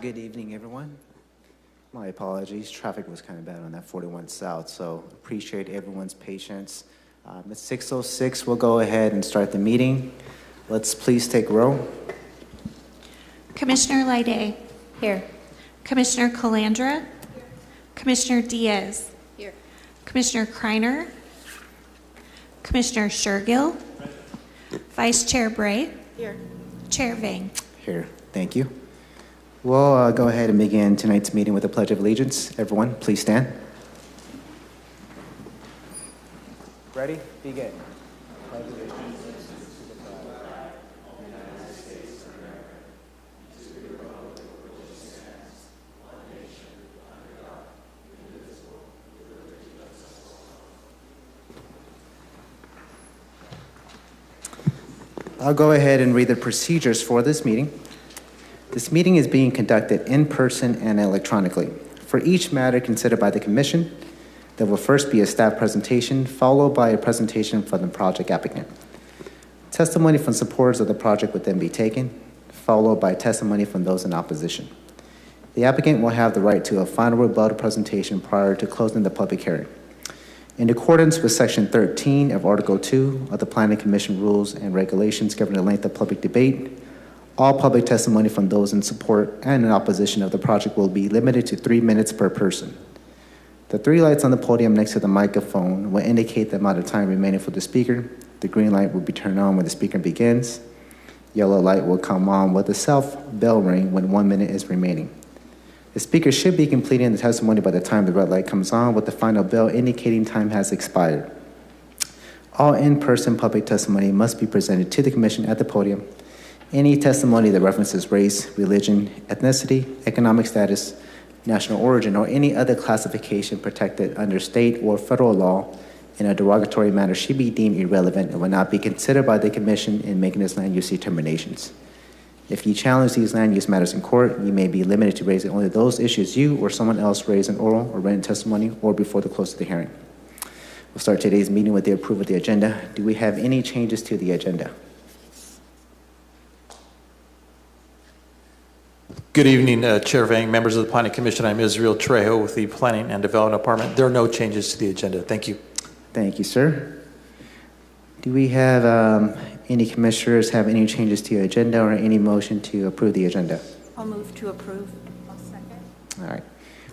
Good evening, everyone. My apologies. Traffic was kind of bad on that 41 South, so appreciate everyone's patience. At 6:06, we'll go ahead and start the meeting. Let's please take row. Commissioner Lyday. Here. Commissioner Calandra. Commissioner Diaz. Here. Commissioner Kreiner. Commissioner Shergill. Vice Chair Bray. Here. Chair Vang. Here. Thank you. We'll go ahead and begin tonight's meeting with the Pledge of Allegiance. Everyone, please stand. Ready? Begin. Pledge of Allegiance to the flag of the United States of America, to the republic for which it stands, one nation, under God, indivisible, with liberty and justice for all. I'll go ahead and read the procedures for this meeting. This meeting is being conducted in person and electronically. For each matter considered by the Commission, there will first be a staff presentation, followed by a presentation from the project applicant. Testimony from supporters of the project would then be taken, followed by testimony from those in opposition. The applicant will have the right to a final rebuttal presentation prior to closing the public hearing. In accordance with Section 13 of Article 2 of the Planning Commission Rules and Regulations governing the length of public debate, all public testimony from those in support and in opposition of the project will be limited to 3 minutes per person. The 3 lights on the podium next to the microphone will indicate the amount of time remaining for the speaker. The green light will be turned on when the speaker begins. Yellow light will come on with a self-bell ring when 1 minute is remaining. The speaker should be completing the testimony by the time the red light comes on with the final bell indicating time has expired. All in-person public testimony must be presented to the commission at the podium. Any testimony that references race, religion, ethnicity, economic status, national origin, or any other classification protected under state or federal law in a derogatory manner should be deemed irrelevant and will not be considered by the commission in making its land use determinations. If you challenge these land use matters in court, you may be limited to raising only those issues you or someone else raised in oral or written testimony or before the close of the hearing. We'll start today's meeting with the approval of the agenda. Do we have any changes to the agenda? Good evening, Chair Vang, members of the Planning Commission. I'm Israel Trejo with the Planning and Development Department. There are no changes to the agenda. Thank you. Thank you, sir. Do we have any commissioners have any changes to your agenda or any motion to approve the agenda? I'll move to approve. I'll second. All right.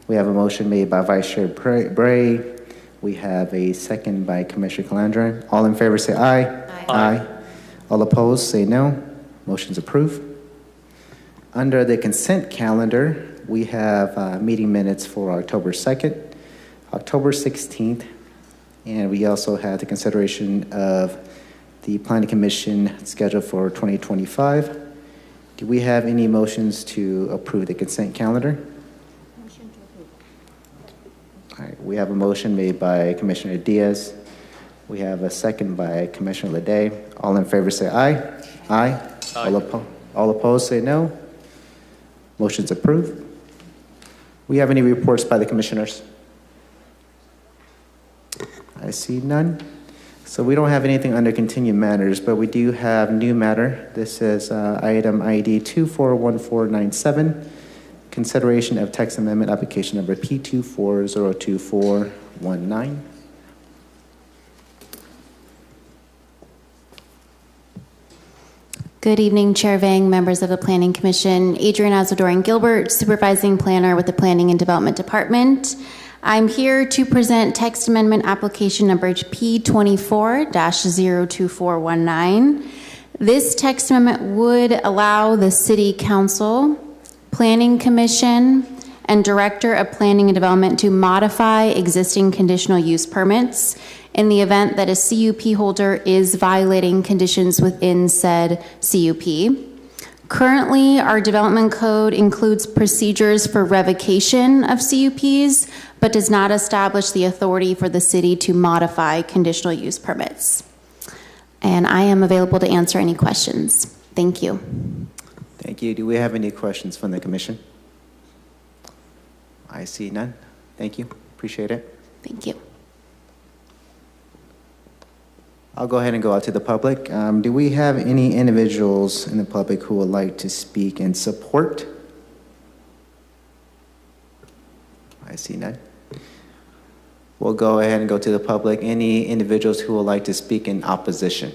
We have a motion made by Vice Chair Bray. We have a second by Commissioner Calandra. All in favor say aye. Aye. Aye. All opposed say no. Motion's approved. Under the consent calendar, we have meeting minutes for October 2nd, October 16th, and we also have the consideration of the Planning Commission schedule for 2025. Do we have any motions to approve the consent calendar? Motion to approve. All right, we have a motion made by Commissioner Diaz. We have a second by Commissioner Leday. All in favor say aye. Aye. Aye. All opposed say no. Motion's approved. We have any reports by the commissioners? I see none. So we don't have anything under continued matters, but we do have new matter. This is item ID 241497, consideration of text amendment application number P24022419. Good evening, Chair Vang, members of the Planning Commission. Adrian Azadoran Gilbert, Supervising Planner with the Planning and Development Department. I'm here to present text amendment application number P24-02419. This text amendment would allow the City Council, Planning Commission, and Director of Planning and Development to modify existing conditional use permits in the event that a CUP holder is violating conditions within said CUP. Currently, our development code includes procedures for revocation of CUPs, but does not establish the authority for the city to modify conditional use permits. And I am available to answer any questions. Thank you. Thank you. Do we have any questions from the commission? I see none. Thank you. Appreciate it. Thank you. I'll go ahead and go out to the public. Do we have any individuals in the public who would like to speak in support? I see none. We'll go ahead and go to the public. Any individuals who would like to speak in opposition?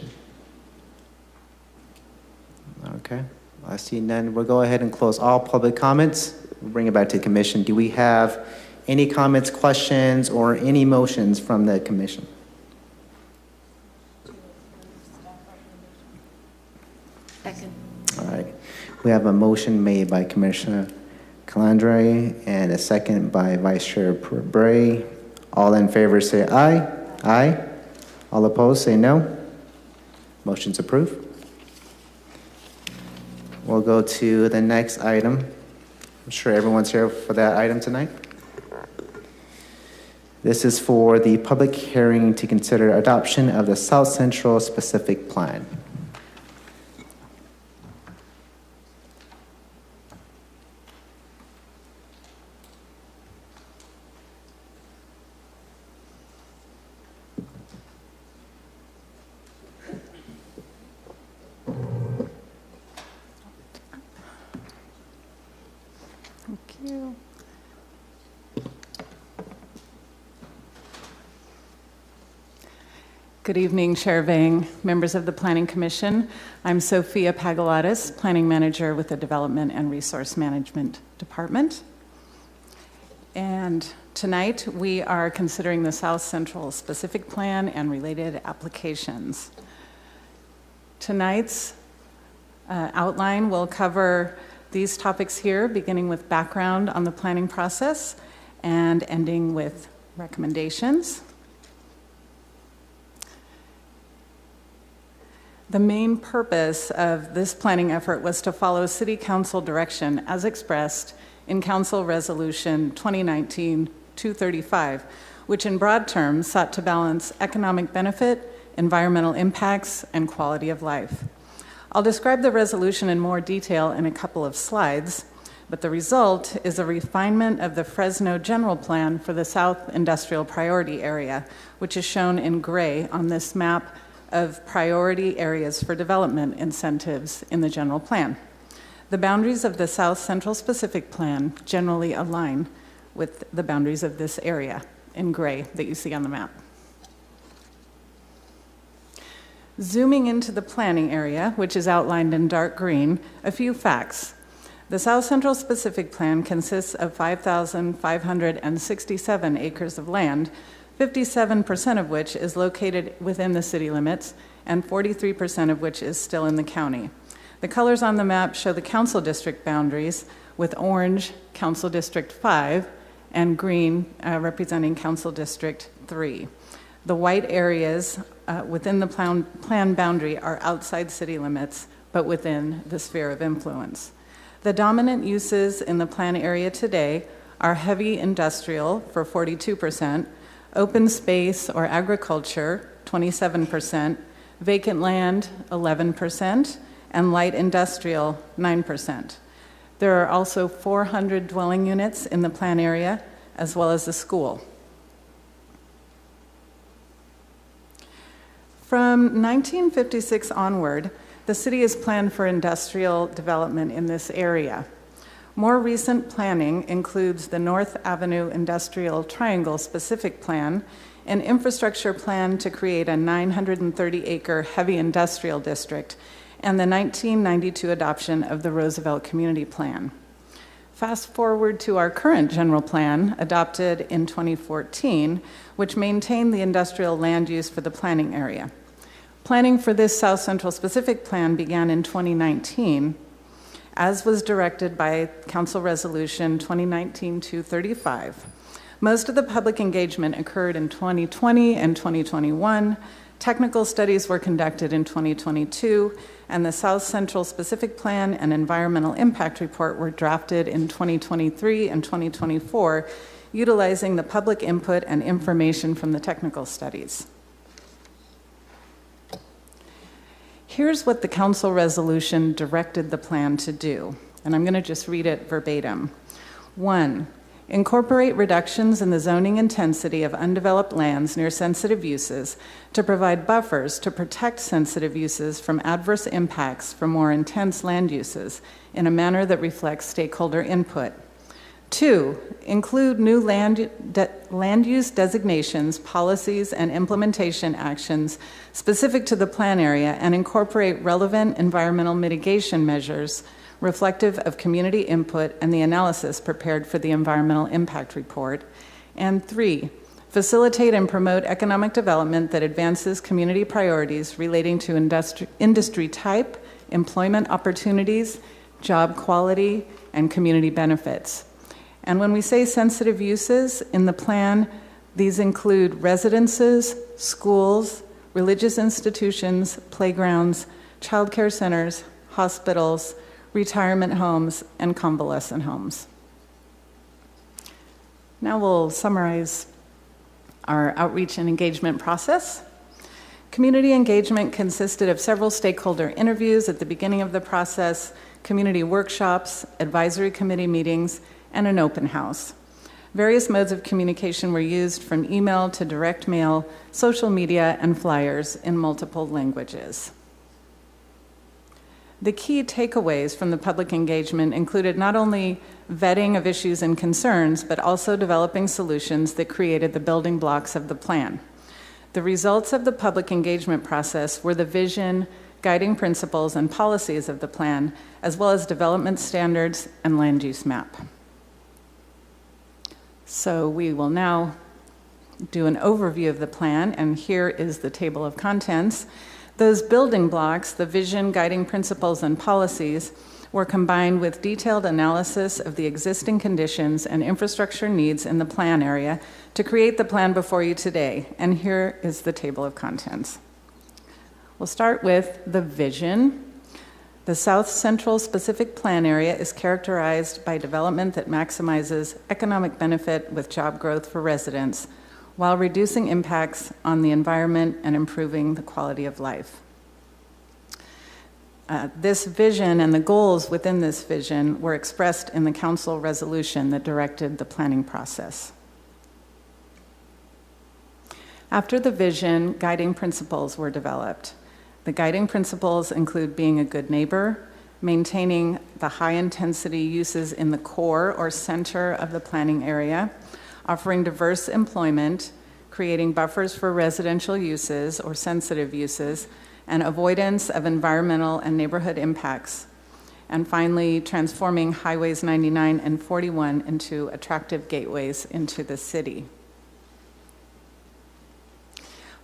Okay, I see none. We'll go ahead and close all public comments. We'll bring it back to the commission. Do we have any comments, questions, or any motions from the commission? Second. All right. We have a motion made by Commissioner Calandra and a second by Vice Chair Bray. All in favor say aye. Aye. All opposed say no. Motion's approved. We'll go to the next item. I'm sure everyone's here for that item tonight. This is for the public hearing to consider adoption of the South Central Specific Plan. Good evening, Chair Vang, members of the Planning Commission. I'm Sophia Pagalatis, Planning Manager with the Development and Resource Management Department. And tonight we are considering the South Central Specific Plan and related applications. Tonight's outline will cover these topics here, beginning with background on the planning process and ending with recommendations. The main purpose of this planning effort was to follow City Council direction as expressed in Council Resolution 2019-235, which in broad terms sought to balance economic benefit, environmental impacts, and quality of life. I'll describe the resolution in more detail in a couple of slides, but the result is a refinement of the Fresno General Plan for the South Industrial Priority Area, which is shown in gray on this map of priority areas for development incentives in the general plan. The boundaries of the South Central Specific Plan generally align with the boundaries of this area in gray that you see on the map. Zooming into the planning area, which is outlined in dark green, a few facts. The South Central Specific Plan consists of 5,567 acres of land, 57% of which is located within the city limits, and 43% of which is still in the county. The colors on the map show the council district boundaries, with orange, Council District 5, and green representing Council District 3. The white areas within the plan boundary are outside city limits, but within the sphere of influence. The dominant uses in the plan area today are heavy industrial for 42%, open space or agriculture, 27%, vacant land, 11%, and light industrial, 9%. There are also 400 dwelling units in the plan area, as well as a school. From 1956 onward, the city has planned for industrial development in this area. More recent planning includes the North Avenue Industrial Triangle Specific Plan, an infrastructure plan to create a 930-acre heavy industrial district, and the 1992 adoption of the Roosevelt Community Plan. Fast forward to our current general plan, adopted in 2014, which maintained the industrial land use for the planning area. Planning for this South Central Specific Plan began in 2019, as was directed by Council Resolution 2019-235. Most of the public engagement occurred in 2020 and 2021. Technical studies were conducted in 2022, and the South Central Specific Plan and Environmental Impact Report were drafted in 2023 and 2024, utilizing the public input and information from the technical studies. Here's what the council resolution directed the plan to do, and I'm going to just read it verbatim. 1, incorporate reductions in the zoning intensity of undeveloped lands near sensitive uses to provide buffers to protect sensitive uses from adverse impacts from more intense land uses in a manner that reflects stakeholder input. 2, include new land use designations, policies, and implementation actions specific to the plan area and incorporate relevant environmental mitigation measures reflective of community input and the analysis prepared for the environmental impact report. And 3, facilitate and promote economic development that advances community priorities relating to industry type, employment opportunities, job quality, and community benefits. And when we say sensitive uses in the plan, these include residences, schools, religious institutions, playgrounds, childcare centers, hospitals, retirement homes, and convalescent homes. Now we'll summarize our outreach and engagement process. Community engagement consisted of several stakeholder interviews at the beginning of the process, community workshops, advisory committee meetings, and an open house. Various modes of communication were used, from email to direct mail, social media, and flyers in multiple languages. The key takeaways from the public engagement included not only vetting of issues and concerns, but also developing solutions that created the building blocks of the plan. The results of the public engagement process were the vision, guiding principles, and policies of the plan, as well as development standards and land use map. So we will now do an overview of the plan, and here is the table of contents. Those building blocks, the vision, guiding principles, and policies, were combined with detailed analysis of the existing conditions and infrastructure needs in the plan area to create the plan before you today. And here is the table of contents. We'll start with the vision. The South Central Specific Plan Area is characterized by development that maximizes economic benefit with job growth for residents while reducing impacts on the environment and improving the quality of life. This vision and the goals within this vision were expressed in the council resolution that directed the planning process. After the vision, guiding principles were developed. The guiding principles include being a good neighbor, maintaining the high-intensity uses in the core or center of the planning area, offering diverse employment, creating buffers for residential uses or sensitive uses, and avoidance of environmental and neighborhood impacts. And finally, transforming highways 99 and 41 into attractive gateways into the city.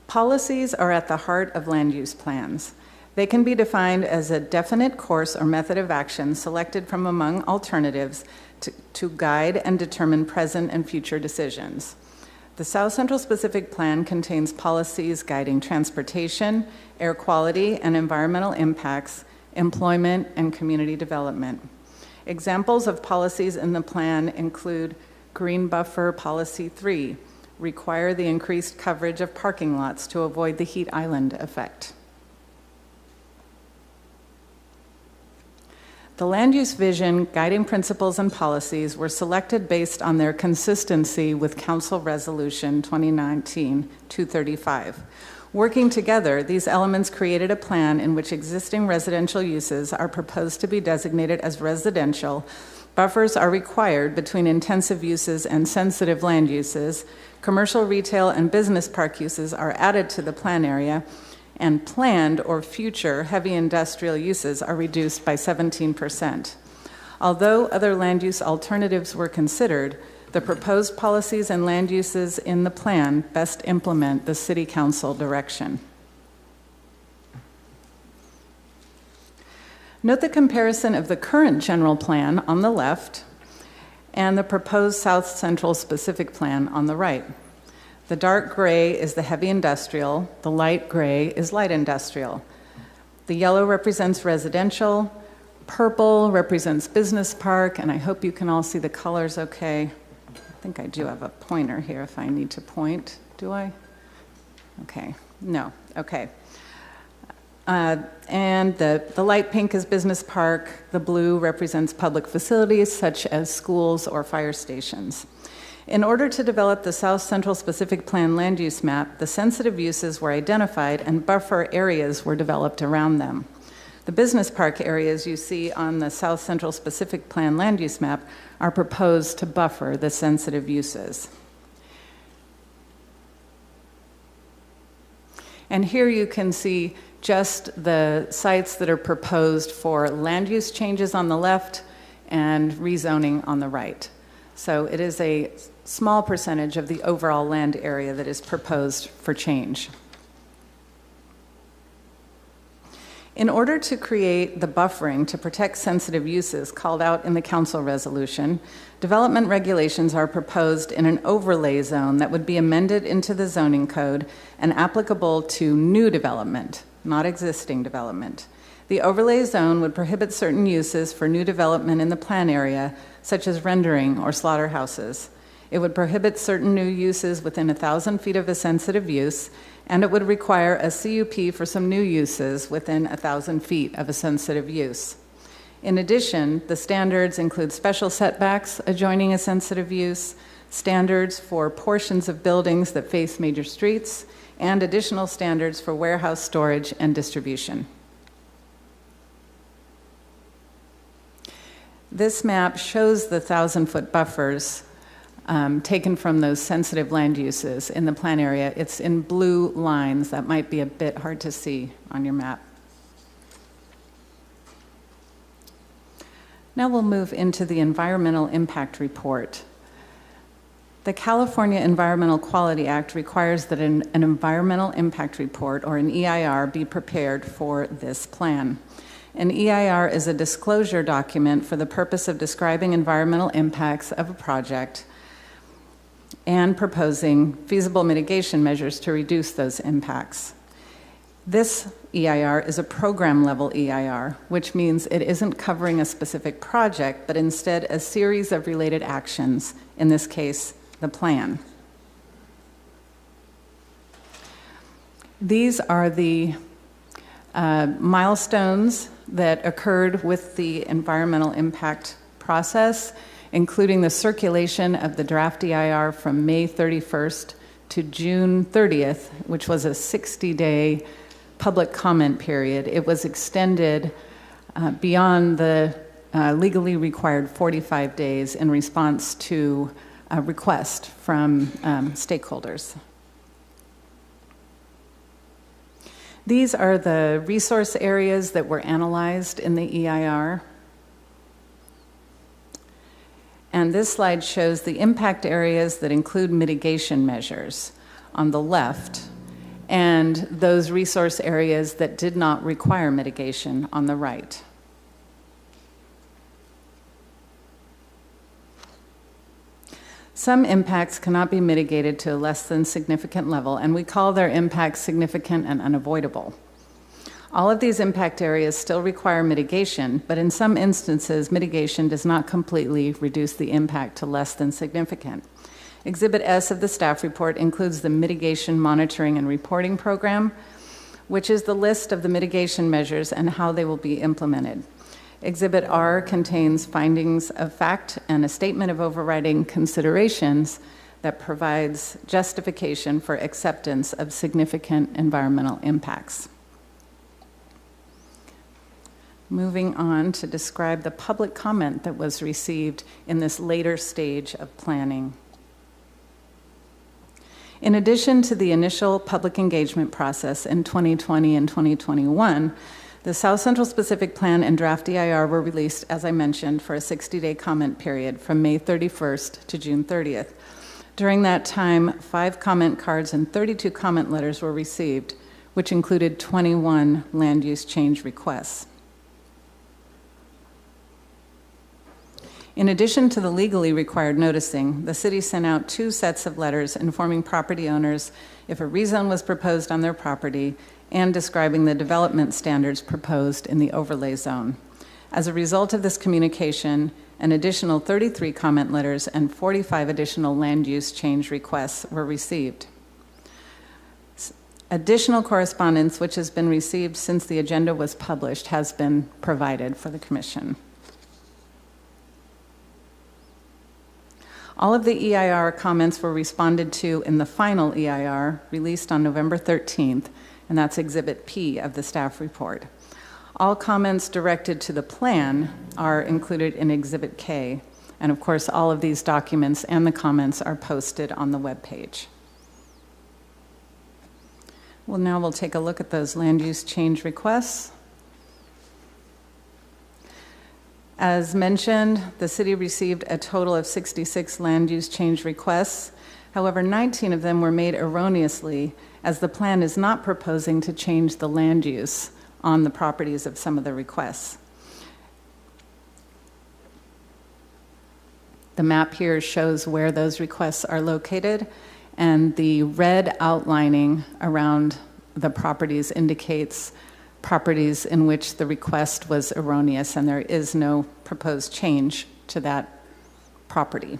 Policies are at the heart of land use plans. They can be defined as a definite course or method of action selected from among alternatives to guide and determine present and future decisions. The South Central Specific Plan contains policies guiding transportation, air quality and environmental impacts, employment, and community development. Examples of policies in the plan include Green Buffer Policy 3, require the increased coverage of parking lots to avoid the heat island effect. The land use vision, guiding principles, and policies were selected based on their consistency with Council Resolution 2019-235. Working together, these elements created a plan in which existing residential uses are proposed to be designated as residential. Buffers are required between intensive uses and sensitive land uses. Commercial, retail, and business park uses are added to the plan area, and planned or future heavy industrial uses are reduced by 17%. Although other land use alternatives were considered, the proposed policies and land uses in the plan best implement the City Council direction. Note the comparison of the current general plan on the left and the proposed South Central Specific Plan on the right. The dark gray is the heavy industrial, the light gray is light industrial. The yellow represents residential, purple represents business park, and I hope you can all see the colors okay. I think I do have a pointer here if I need to point. Do I? Okay, no, okay. And the light pink is business park. The blue represents public facilities such as schools or fire stations. In order to develop the South Central Specific Plan land use map, the sensitive uses were identified and buffer areas were developed around them. The business park areas you see on the South Central Specific Plan land use map are proposed to buffer the sensitive uses. And here you can see just the sites that are proposed for land use changes on the left and rezoning on the right. So it is a small percentage of the overall land area that is proposed for change. In order to create the buffering to protect sensitive uses called out in the council resolution, development regulations are proposed in an overlay zone that would be amended into the zoning code and applicable to new development, not existing development. The overlay zone would prohibit certain uses for new development in the plan area, such as rendering or slaughterhouses. It would prohibit certain new uses within 1,000 feet of a sensitive use, and it would require a CUP for some new uses within 1,000 feet of a sensitive use. In addition, the standards include special setbacks adjoining a sensitive use, standards for portions of buildings that face major streets, and additional standards for warehouse storage and distribution. This map shows the 1,000-foot buffers taken from those sensitive land uses in the plan area. It's in blue lines. That might be a bit hard to see on your map. Now we'll move into the environmental impact report. The California Environmental Quality Act requires that an environmental impact report, or an EIR, be prepared for this plan. An EIR is a disclosure document for the purpose of describing environmental impacts of a project and proposing feasible mitigation measures to reduce those impacts. This EIR is a program-level EIR, which means it isn't covering a specific project, but instead a series of related actions, in this case, the plan. These are the milestones that occurred with the environmental impact process, including the circulation of the draft EIR from May 31st to June 30th, which was a 60-day public comment period. It was extended beyond the legally required 45 days in response to a request from stakeholders. These are the resource areas that were analyzed in the EIR. And this slide shows the impact areas that include mitigation measures on the left, and those resource areas that did not require mitigation on the right. Some impacts cannot be mitigated to a less than significant level, and we call their impacts significant and unavoidable. All of these impact areas still require mitigation, but in some instances, mitigation does not completely reduce the impact to less than significant. Exhibit S of the staff report includes the Mitigation Monitoring and Reporting Program, which is the list of the mitigation measures and how they will be implemented. Exhibit R contains findings of fact and a statement of overriding considerations that provides justification for acceptance of significant environmental impacts. Moving on to describe the public comment that was received in this later stage of planning. In addition to the initial public engagement process in 2020 and 2021, the South Central Specific Plan and Draft EIR were released, as I mentioned, for a 60-day comment period from May 31st to June 30th. During that time, 5 comment cards and 32 comment letters were received, which included 21 land use change requests. In addition to the legally required noticing, the city sent out 2 sets of letters informing property owners if a rezone was proposed on their property and describing the development standards proposed in the overlay zone. As a result of this communication, an additional 33 comment letters and 45 additional land use change requests were received. Additional correspondence, which has been received since the agenda was published, has been provided for the Commission. All of the EIR comments were responded to in the final EIR released on November 13th, and that's Exhibit P of the staff report. All comments directed to the plan are included in Exhibit K, and of course all of these documents and the comments are posted on the webpage. Well, now we'll take a look at those land use change requests. As mentioned, the city received a total of 66 land use change requests. However, 19 of them were made erroneously, as the plan is not proposing to change the land use on the properties of some of the requests. The map here shows where those requests are located, and the red outlining around the properties indicates properties in which the request was erroneous and there is no proposed change to that property.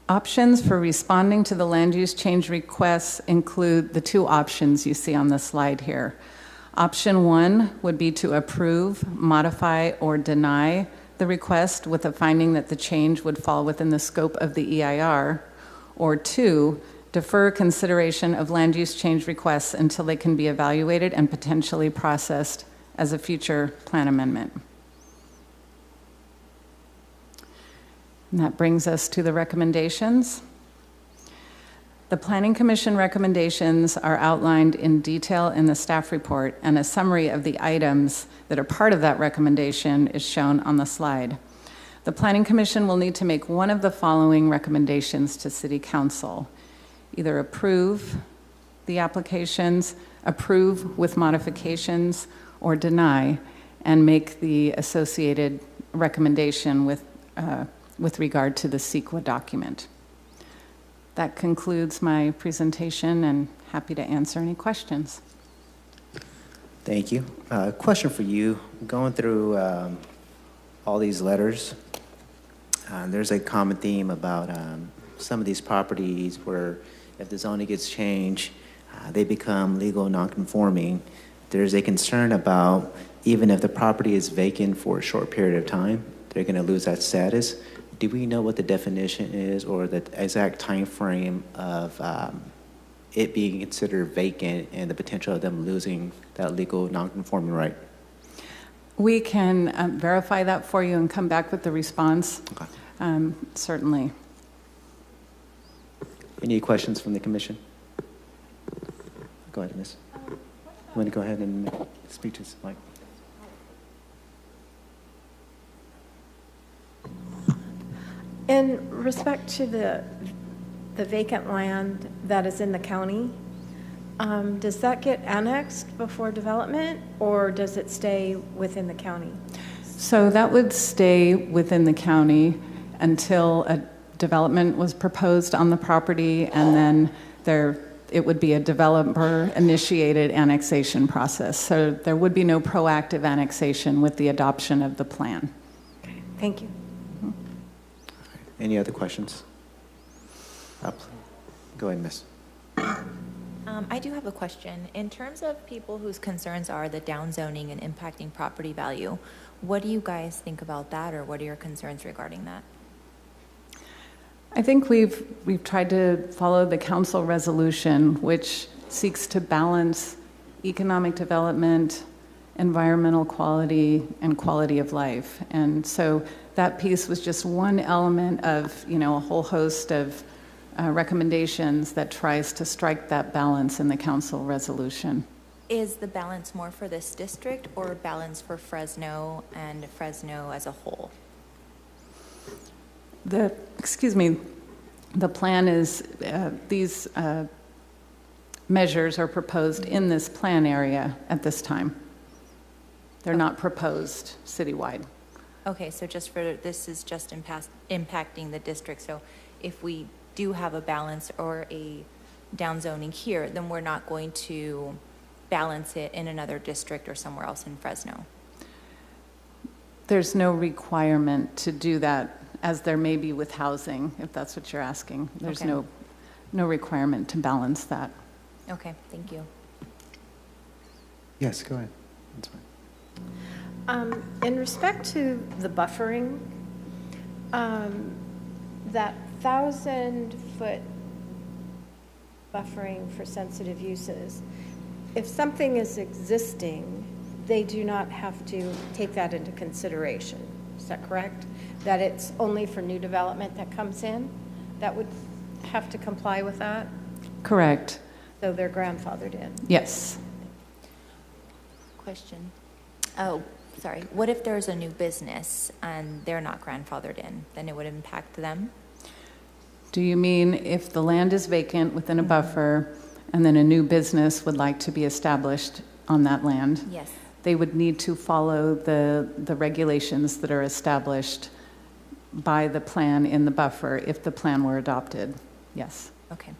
Options for responding to the land use change requests include the 2 options you see on the slide here. Option 1 would be to approve, modify, or deny the request with a finding that the change would fall within the scope of the EIR, or 2, defer consideration of land use change requests until they can be evaluated and potentially processed as a future plan amendment. And that brings us to the recommendations. The Planning Commission recommendations are outlined in detail in the staff report, and a summary of the items that are part of that recommendation is shown on the slide. The Planning Commission will need to make one of the following recommendations to City Council: either approve the applications, approve with modifications or deny, and make the associated recommendation with regard to the CEQA document. That concludes my presentation, and happy to answer any questions. Thank you. Question for you. Going through all these letters, there's a common theme about some of these properties where if the zoning gets changed, they become legal non-conforming. There's a concern about even if the property is vacant for a short period of time, they're going to lose that status. Do we know what the definition is or the exact time frame of it being considered vacant and the potential of them losing that legal non-conforming right? We can verify that for you and come back with the response. Okay. Certainly. Any questions from the commission? Go ahead, Miss. You want to go ahead and speak to this mic? In respect to the vacant land that is in the county, does that get annexed before development, or does it stay within the county? So that would stay within the county until a development was proposed on the property, and then it would be a developer-initiated annexation process. So there would be no proactive annexation with the adoption of the plan. Okay, thank you. Any other questions? Go ahead, Miss. I do have a question. In terms of people whose concerns are the downzoning and impacting property value, what do you guys think about that, or what are your concerns regarding that? I think we've tried to follow the council resolution, which seeks to balance economic development, environmental quality, and quality of life. And so that piece was just one element of, a whole host of recommendations that tries to strike that balance in the council resolution. Is the balance more for this district or balance for Fresno and Fresno as a whole? The plan is, these measures are proposed in this plan area at this time. They're not proposed citywide. Okay, so this is just impacting the district. So if we do have a balance or a downzoning here, then we're not going to balance it in another district or somewhere else in Fresno. There's no requirement to do that, as there may be with housing, if that's what you're asking. There's Okay. no requirement to balance that. Okay, thank you. Yes, go ahead. That's fine. In respect to the buffering, that 1,000-foot buffering for sensitive uses, if something is existing, they do not have to take that into consideration. Is that correct? That it's only for new development that comes in? That would have to comply with that? Correct. So they're grandfathered in? Yes. Question. Oh, sorry. What if there's a new business and they're not grandfathered in? Then it would impact them? Do you mean if the land is vacant within a buffer and then a new business would like to be established on that land? Yes. They would need to follow the regulations that are established by the plan in the buffer if the plan were adopted. Yes. Okay.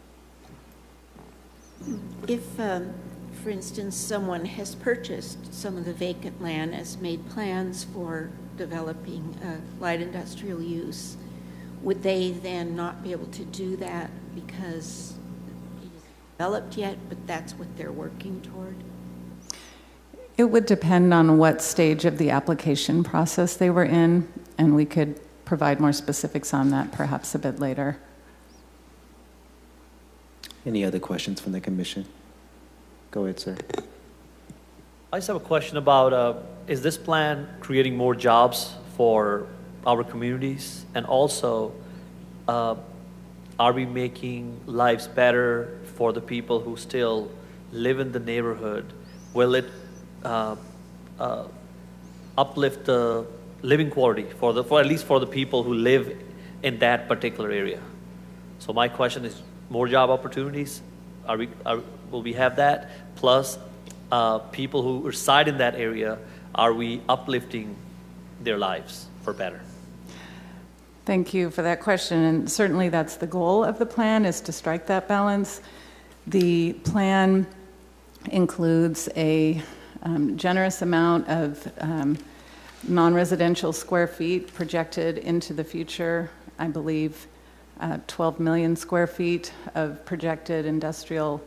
If, for instance, someone has purchased some of the vacant land, has made plans for developing light industrial use, would they then not be able to do that because it isn't developed yet, but that's what they're working toward? It would depend on what stage of the application process they were in, and we could provide more specifics on that perhaps a bit later. Any other questions from the commission? Go ahead, sir. I just have a question about, is this plan creating more jobs for our communities? And also, are we making lives better for the people who still live in the neighborhood? Will it uplift the living quality for at least for the people who live in that particular area? So my question is, more job opportunities? will we have that? Plus, people who reside in that area, are we uplifting their lives for better? Thank you for that question, and certainly that's the goal of the plan, is to strike that balance. The plan includes a generous amount of non-residential square feet projected into the future. I believe 12 million square feet of projected industrial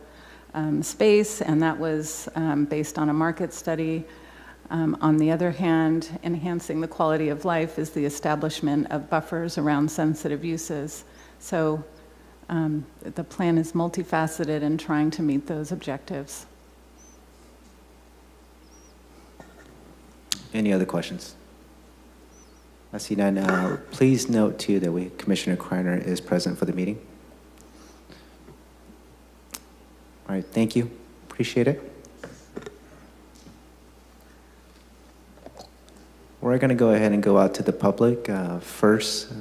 space, and that was based on a market study. On the other hand, enhancing the quality of life is the establishment of buffers around sensitive uses. So the plan is multifaceted in trying to meet those objectives. Any other questions? I see none. Please note, too, that Commissioner Kreiner is present for the meeting. All right, thank you. Appreciate it. We're going to go ahead and go out to the public. First,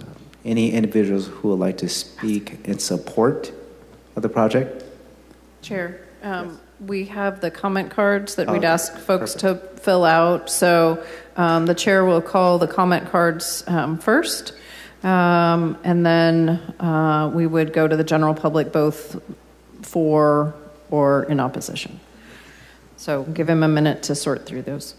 any individuals who would like to speak in support of the project? Chair, we have the comment cards that we'd ask folks perfect. to fill out. So the chair will call the comment cards first, and then we would go to the general public both for or in opposition. So give him a minute to sort through those.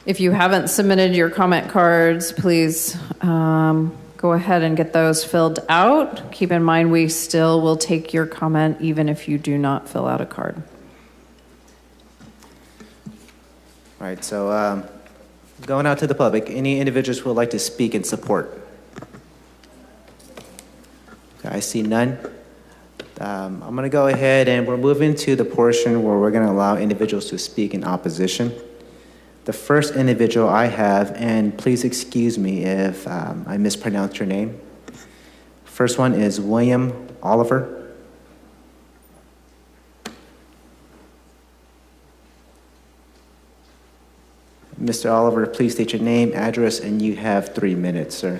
If you haven't submitted your comment cards, please go ahead and get those filled out. Keep in mind, we still will take your comment even if you do not fill out a card. All right, so going out to the public, any individuals who would like to speak in support? Okay, I see none. I'm going to go ahead and we're moving to the portion where we're going to allow individuals to speak in opposition. The first individual I have, and please excuse me if I mispronounced your name. First one is William Oliver. Mr. Oliver, please state your name, address, and you have 3 minutes, sir.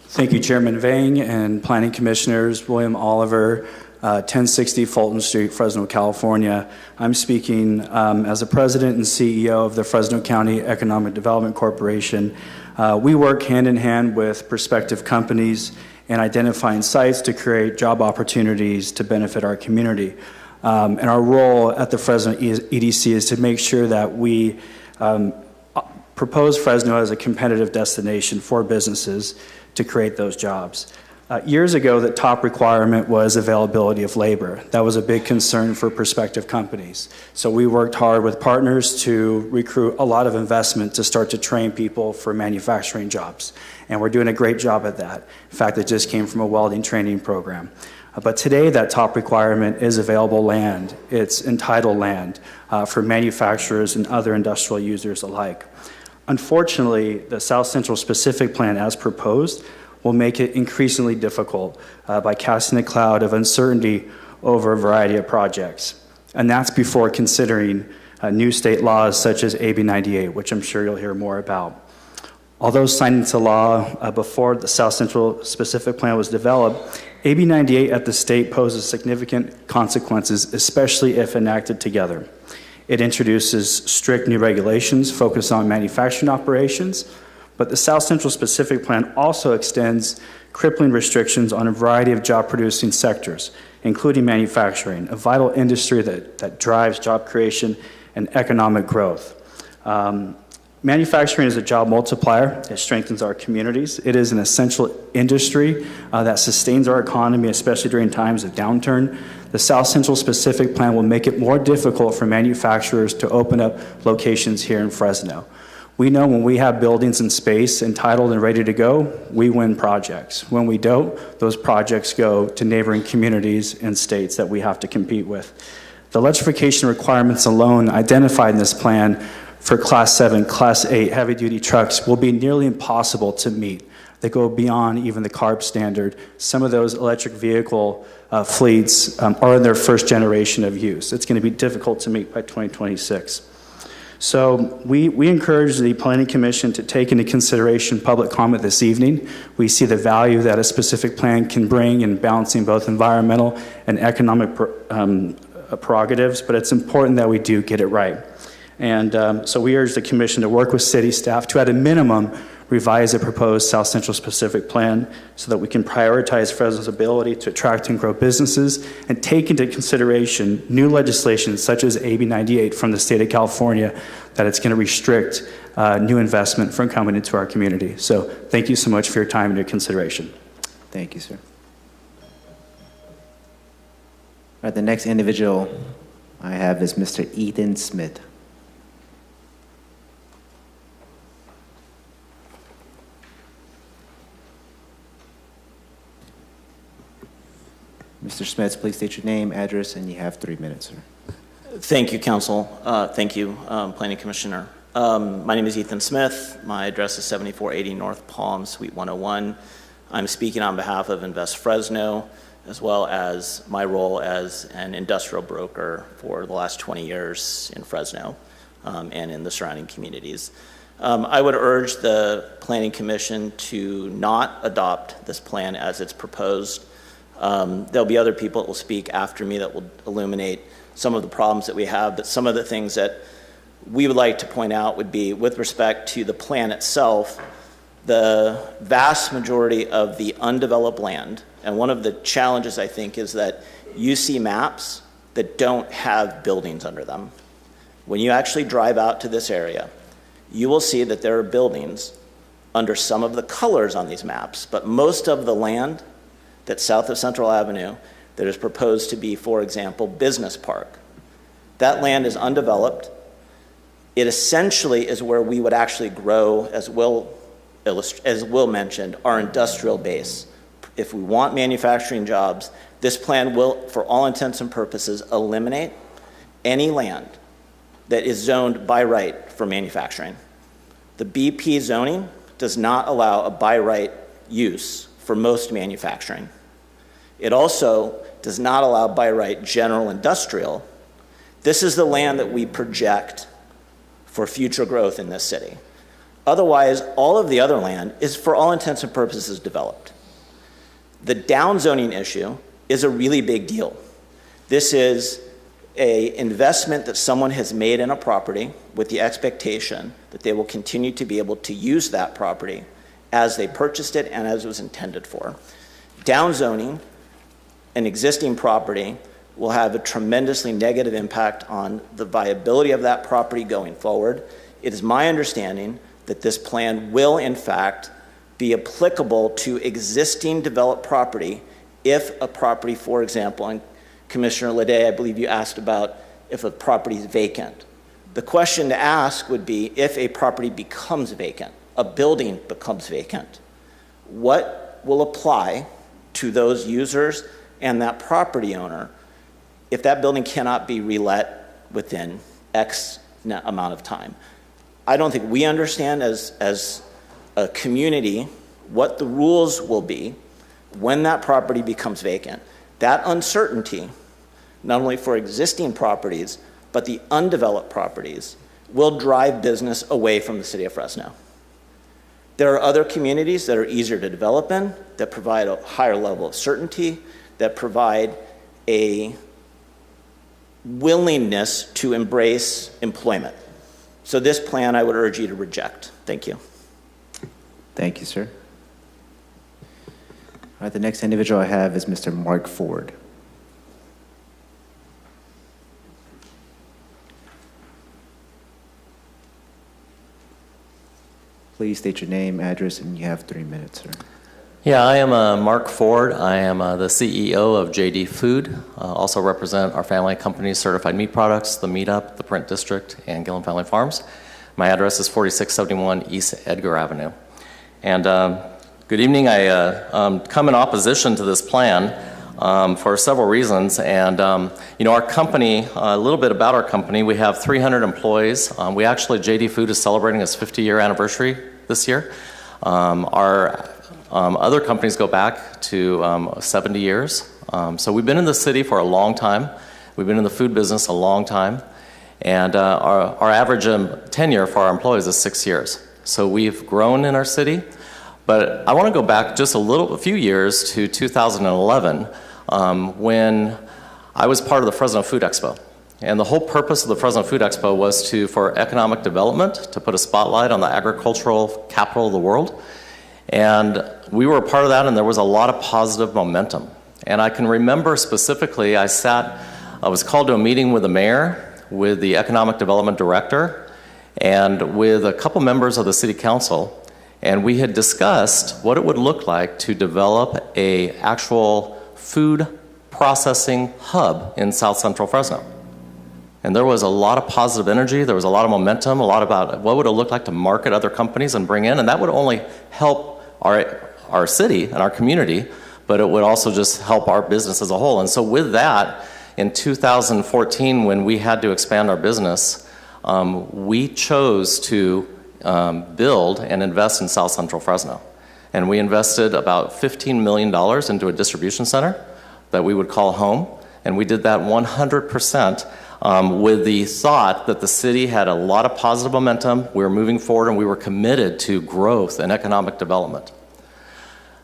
Thank you, Chairman Vang and Planning Commissioners. William Oliver, 1060 Fulton Street, Fresno, California. I'm speaking as the President and CEO of the Fresno County Economic Development Corporation. We work hand in hand with prospective companies in identifying sites to create job opportunities to benefit our community. And our role at the Fresno EDC is to make sure that we propose Fresno as a competitive destination for businesses to create those jobs. Years ago, the top requirement was availability of labor. That was a big concern for prospective companies. So we worked hard with partners to recruit a lot of investment to start to train people for manufacturing jobs. And we're doing a great job at that. In fact, it just came from a welding training program. But today, that top requirement is available land. It's entitled land for manufacturers and other industrial users alike. Unfortunately, the South Central Specific Plan as proposed will make it increasingly difficult by casting a cloud of uncertainty over a variety of projects. And that's before considering new state laws such as AB 98, which I'm sure you'll hear more about. Although signed into law before the South Central Specific Plan was developed, AB 98 at the state poses significant consequences, especially if enacted together. It introduces strict new regulations focused on manufacturing operations, but the South Central Specific Plan also extends crippling restrictions on a variety of job-producing sectors, including manufacturing, a vital industry that drives job creation and economic growth. Manufacturing is a job multiplier. It strengthens our communities. It is an essential industry that sustains our economy, especially during times of downturn. The South Central Specific Plan will make it more difficult for manufacturers to open up locations here in Fresno. We know when we have buildings and space entitled and ready to go, we win projects. When we don't, those projects go to neighboring communities and states that we have to compete with. The electrification requirements alone identified in this plan for Class 7, Class 8 heavy-duty trucks will be nearly impossible to meet. They go beyond even the CARB standard. Some of those electric vehicle fleets are in their first generation of use. It's going to be difficult to meet by 2026. So we encourage the Planning Commission to take into consideration public comment this evening. We see the value that a specific plan can bring in balancing both environmental and economic prerogatives, but it's important that we do get it right. And so we urge the commission to work with city staff to, at a minimum, revise the proposed South Central specific plan so that we can prioritize Fresno's ability to attract and grow businesses and take into consideration new legislation such as AB 98 from the state of California that it's going to restrict new investment from coming into our community. So thank you so much for your time and your consideration. Thank you, sir. All right, the next individual I have is Mr. Ethan Smith. Mr. Smith, please state your name, address, and you have 3 minutes, sir. Thank you, Council. Thank you, Planning Commissioner. My name is Ethan Smith. My address is 7480 North Palm, Suite 101. I'm speaking on behalf of Invest Fresno, as well as my role as an industrial broker for the last 20 years in Fresno and in the surrounding communities. I would urge the Planning Commission to not adopt this plan as it's proposed. There'll be other people that will speak after me that will illuminate some of the problems that we have, but some of the things that we would like to point out would be, with respect to the plan itself, the vast majority of the undeveloped land, and one of the challenges, I think, is that you see maps that don't have buildings under them. When you actually drive out to this area, you will see that there are buildings under some of the colors on these maps, but most of the land that's south of Central Avenue that is proposed to be, for example, Business Park. That land is undeveloped. It essentially is where we would actually grow, as Will mentioned, our industrial base. If we want manufacturing jobs, this plan will, for all intents and purposes, eliminate any land that is zoned by right for manufacturing. The BP zoning does not allow a by right use for most manufacturing. It also does not allow by right general industrial. This is the land that we project for future growth in this city. Otherwise, all of the other land is, for all intents and purposes, developed. The downzoning issue is a really big deal. This is an investment that someone has made in a property with the expectation that they will continue to be able to use that property as they purchased it and as it was intended for. Downzoning an existing property will have a tremendously negative impact on the viability of that property going forward. It is my understanding that this plan will, in fact, be applicable to existing developed property if a property, for example, and Commissioner Ledet, I believe you asked about if a property is vacant. The question to ask would be, if a property becomes vacant, a building becomes vacant, what will apply to those users and that property owner if that building cannot be relet within X amount of time? I don't think we understand as a community what the rules will be when that property becomes vacant. That uncertainty, not only for existing properties, but the undeveloped properties, will drive business away from the city of Fresno. There are other communities that are easier to develop in, that provide a higher level of certainty, that provide a willingness to embrace employment. So this plan I would urge you to reject. Thank you. Thank you, sir. All right, the next individual I have is Mr. Mark Ford. Please state your name, address, and you have 3 minutes, sir. Yeah, I am Mark Ford. I am the CEO of JD Food. Also represent our family companies, Certified Meat Products, The Meetup, The Print District, and Gillum Family Farms. My address is 4671 East Edgar Avenue. And good evening. I come in opposition to this plan for several reasons. And, our company, a little bit about our company, we have 300 employees. JD Food is celebrating its 50-year anniversary this year. Our other companies go back to 70 years. So we've been in the city for a long time. We've been in the food business a long time. And our average tenure for our employees is 6 years. So we've grown in our city. But I want to go back just a few years to 2011 when I was part of the Fresno Food Expo. And the whole purpose of the Fresno Food Expo was for economic development, to put a spotlight on the agricultural capital of the world. And we were a part of that, and there was a lot of positive momentum. And I can remember specifically, I was called to a meeting with the mayor, with the economic development director, and with a couple members of the city council. And we had discussed what it would look like to develop an actual food processing hub in South Central Fresno. And there was a lot of positive energy, there was a lot of momentum, a lot about what would it look like to market other companies and bring in, and that would only help our city and our community, but it would also just help our business as a whole. And so with that, in 2014, when we had to expand our business, we chose to build and invest in South Central Fresno. And we invested about $15 million into a distribution center that we would call home, and we did that 100% with the thought that the city had a lot of positive momentum, we were moving forward, and we were committed to growth and economic development.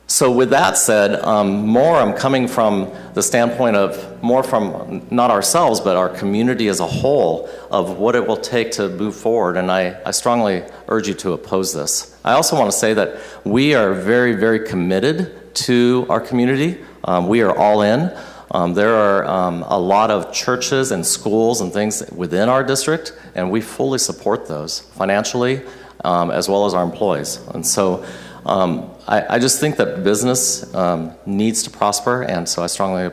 So with that said, I'm coming from the standpoint of more from not ourselves, but our community as a whole, of what it will take to move forward, and I strongly urge you to oppose this. I also want to say that we are very, very committed to our community. We are all in. There are a lot of churches and schools and things within our district, and we fully support those financially as well as our employees. And so I just think that business needs to prosper, and so I strongly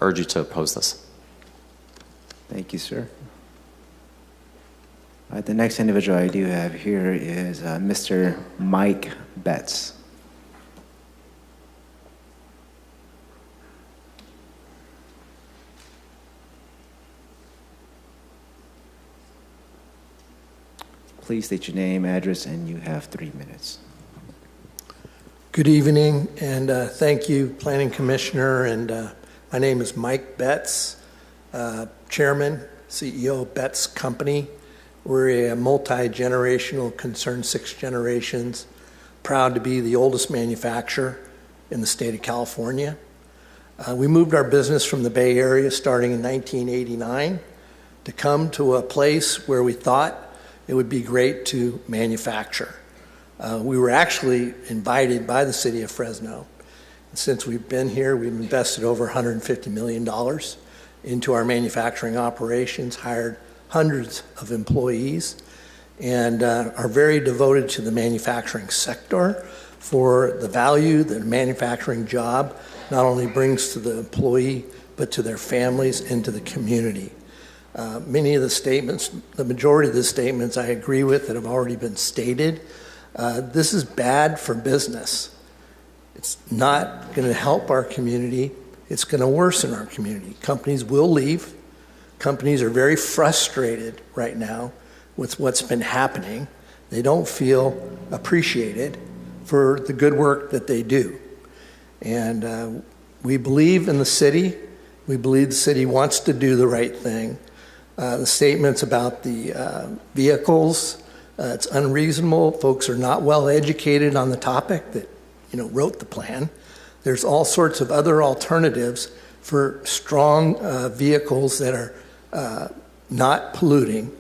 urge you to oppose this. Thank you, sir. The next individual I do have here is Mr. Mike Betts. Please state your name, address, and you have 3 minutes. Good evening, and thank you, Planning Commissioner. And my name is Mike Betts, Chairman, CEO of Betts Company. We're a multi-generational concern, 6 generations, proud to be the oldest manufacturer in the state of California. We moved our business from the Bay Area starting in 1989 to come to a place where we thought it would be great to manufacture. We were actually invited by the city of Fresno. And since we've been here, we've invested over $150 million into our manufacturing operations, hired hundreds of employees, and are very devoted to the manufacturing sector for the value that a manufacturing job not only brings to the employee, but to their families and to the community. Many of the statements, the majority of the statements I agree with that have already been stated. This is bad for business. It's not going to help our community. It's going to worsen our community. Companies will leave. Companies are very frustrated right now with what's been happening. They don't feel appreciated for the good work that they do. And we believe in the city. We believe the city wants to do the right thing. The statements about the vehicles, it's unreasonable. Folks are not well educated on the topic that wrote the plan. There's all sorts of other alternatives for strong vehicles that are not polluting,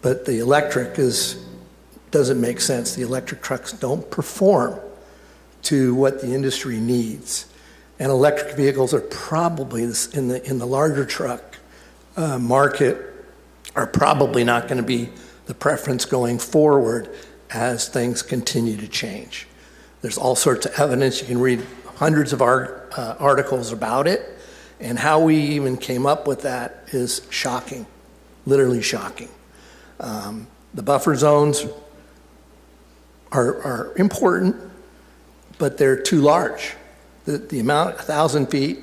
but the electric doesn't make sense. The electric trucks don't perform to what the industry needs. And electric vehicles are probably in the larger truck market are probably not going to be the preference going forward as things continue to change. There's all sorts of evidence. You can read hundreds of articles about it, and how we even came up with that is shocking, literally shocking. The buffer zones are important, but they're too large. The amount, 1,000 feet,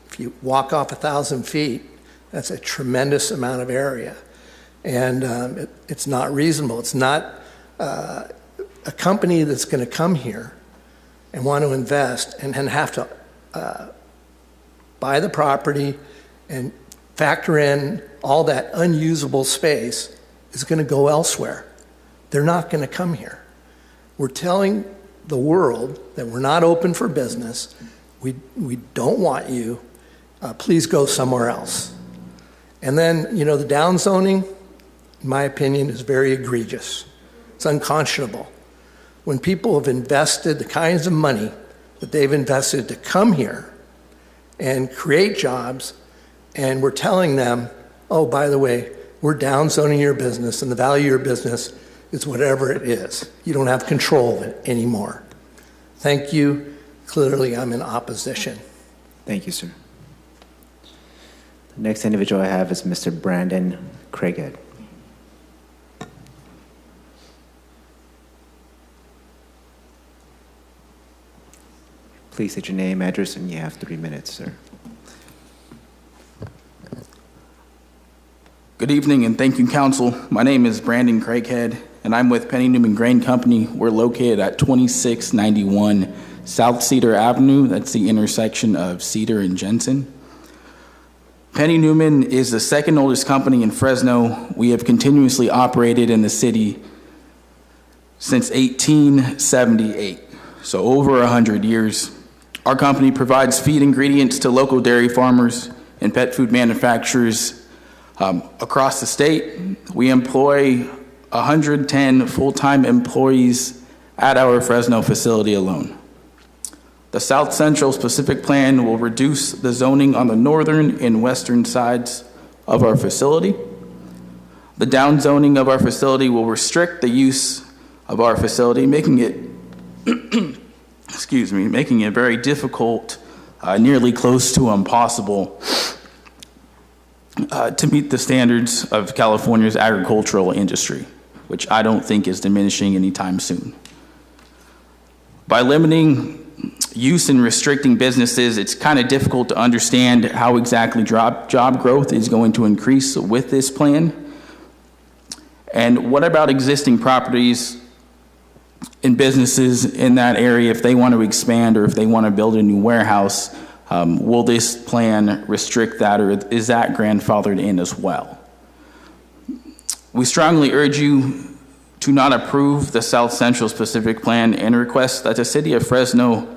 if you walk off 1,000 feet, that's a tremendous amount of area. And it's not reasonable. It's not a company that's going to come here and want to invest and have to buy the property and factor in all that unusable space is going to go elsewhere. They're not going to come here. We're telling the world that we're not open for business. We don't want you. please go somewhere else. And then, the downzoning, in my opinion, is very egregious. It's unconscionable. When people have invested the kinds of money that they've invested to come here and create jobs, and we're telling them, oh, by the way, we're downzoning your business, and the value of your business is whatever it is. You don't have control of it anymore. Thank you. Clearly, I'm in opposition. Thank you, sir. The next individual I have is Mr. Brandon Craighead. Please state your name, address, and you have 3 minutes, sir. Good evening, and thank you, Council. My name is Brandon Craighead, and I'm with Penny Newman Grain Company. We're located at 2691 South Cedar Avenue. That's the intersection of Cedar and Jensen. Penny Newman is the second oldest company in Fresno. We have continuously operated in the city since 1878, so over 100 years. Our company provides feed ingredients to local dairy farmers and pet food manufacturers across the state. We employ 110 full-time employees at our Fresno facility alone. The South Central Specific Plan will reduce the zoning on the northern and western sides of our facility. The downzoning of our facility will restrict the use of our facility, making it making it very difficult, nearly close to impossible, to meet the standards of California's agricultural industry, which I don't think is diminishing anytime soon. By limiting use and restricting businesses, it's kind of difficult to understand how exactly job growth is going to increase with this plan. And what about existing properties and businesses in that area? If they want to expand or if they want to build a new warehouse, will this plan restrict that, or is that grandfathered in as well? We strongly urge you to not approve the South Central Specific Plan and request that the City of Fresno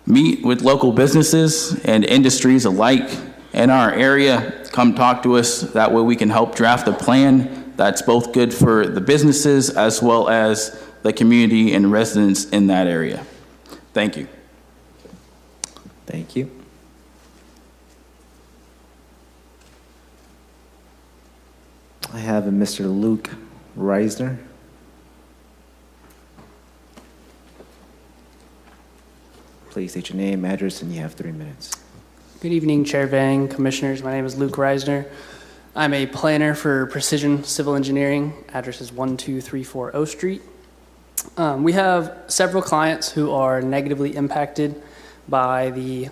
meet with local businesses and industries alike in our area. Come talk to us. That way we can help draft a plan that's both good for the businesses as well as the community and residents in that area. Thank you. Thank you. I have a Mr. Luke Reisner. Please state your name, address, and you have 3 minutes. Good evening, Chair Vang, Commissioners. My name is Luke Reisner. I'm a planner for Precision Civil Engineering. Address is 12340 O Street. We have several clients who are negatively impacted by the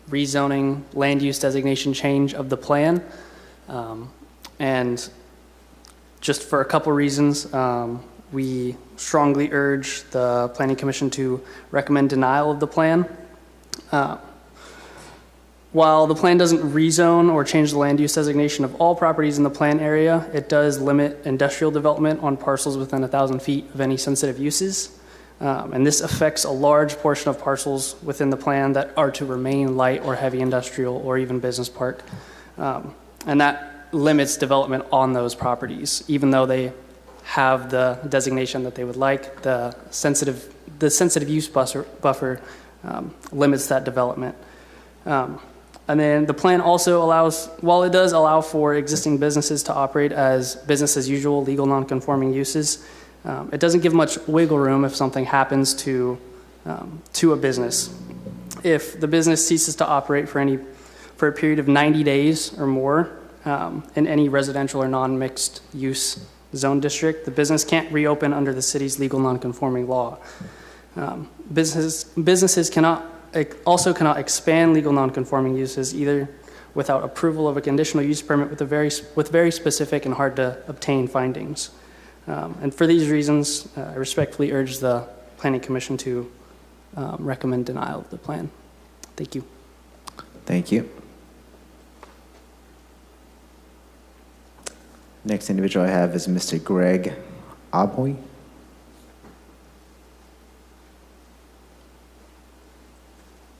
rezoning land use designation change of the plan. And just for a couple reasons, we strongly urge the Planning Commission to recommend denial of the plan. While the plan doesn't rezone or change the land use designation of all properties in the plan area, it does limit industrial development on parcels within 1,000 feet of any sensitive uses. And this affects a large portion of parcels within the plan that are to remain light or heavy industrial or even business park. And that limits development on those properties, even though they have the designation that they would like. The sensitive use buffer limits that development. And then the plan also allows, while it does allow for existing businesses to operate as business as usual, legal non-conforming uses, it doesn't give much wiggle room if something happens to a business. If the business ceases to operate for a period of 90 days or more in any residential or non-mixed use zone district, the business can't reopen under the city's legal non-conforming law. Businesses cannot expand legal non-conforming uses either without approval of a conditional use permit with very specific and hard to obtain findings. And for these reasons, I respectfully urge the Planning Commission to recommend denial of the plan. Thank you. Thank you. Next individual I have is Mr. Greg Aboy.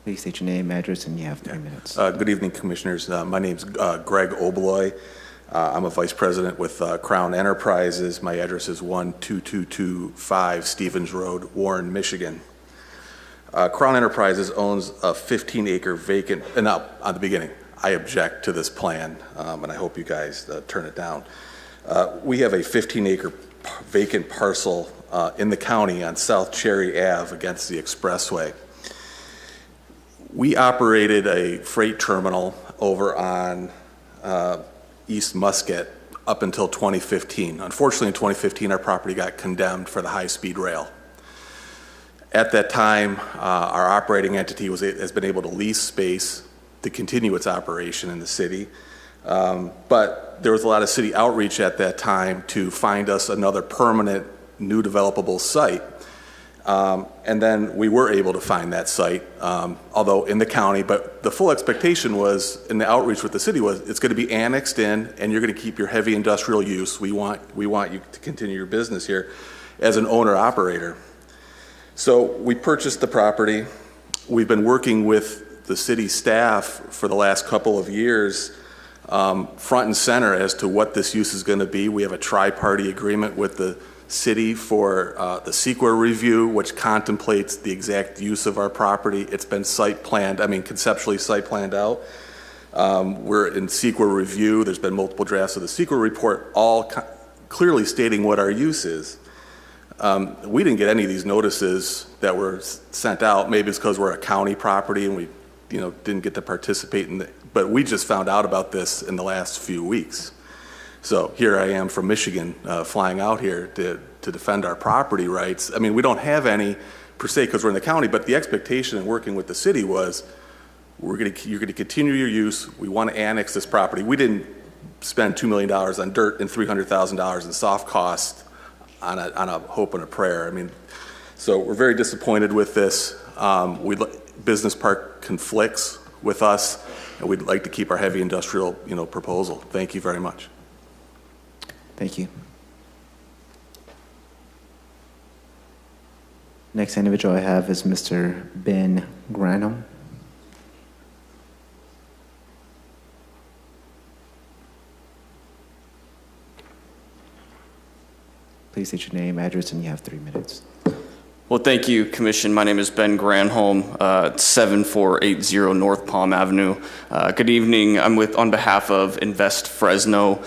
Please state your name, address, and you have 3 minutes. Good evening, Commissioners. My name's Greg Obeloy. I'm a Vice President with Crown Enterprises. My address is 12225 Stevens Road, Warren, Michigan. Crown Enterprises owns a 15-acre vacant, now, on the beginning, I object to this plan, and I hope you guys turn it down. We have a 15-acre vacant parcel in the county on South Cherry Ave against the expressway. We operated a freight terminal over on East Muscat up until 2015. Unfortunately, in 2015, our property got condemned for the high-speed rail. At that time, our operating entity has been able to lease space to continue its operation in the city. But there was a lot of city outreach at that time to find us another permanent new developable site. And then we were able to find that site, although in the county, but the full expectation was, in the outreach with the city was, it's going to be annexed in and you're going to keep your heavy industrial use. We want you to continue your business here as an owner-operator. So we purchased the property. We've been working with the city staff for the last couple of years, front and center as to what this use is going to be. We have a tri-party agreement with the city for the CEQA review, which contemplates the exact use of our property. It's been conceptually site planned out. We're in CEQA review. There's been multiple drafts of the CEQA report, all clearly stating what our use is. We didn't get any of these notices that were sent out. Maybe it's because we're a county property and we didn't get to participate in it. But we just found out about this in the last few weeks. So here I am from Michigan, flying out here to defend our property rights. I mean, we don't have any per se because we're in the county, but the expectation in working with the city was you're going to continue your use. We want to annex this property. We didn't spend $2 million on dirt and $300,000 in soft costs on a hope and a prayer. I mean, so we're very disappointed with this. Business park conflicts with us, and we'd like to keep our heavy industrial, proposal. Thank you very much. Thank you. Next individual I have is Mr. Ben Granholm. Please state your name, address, and you have 3 minutes. Well, thank you, Commission. My name is Ben Granholm, 7480 North Palm Avenue. Good evening. I'm on behalf of Invest Fresno.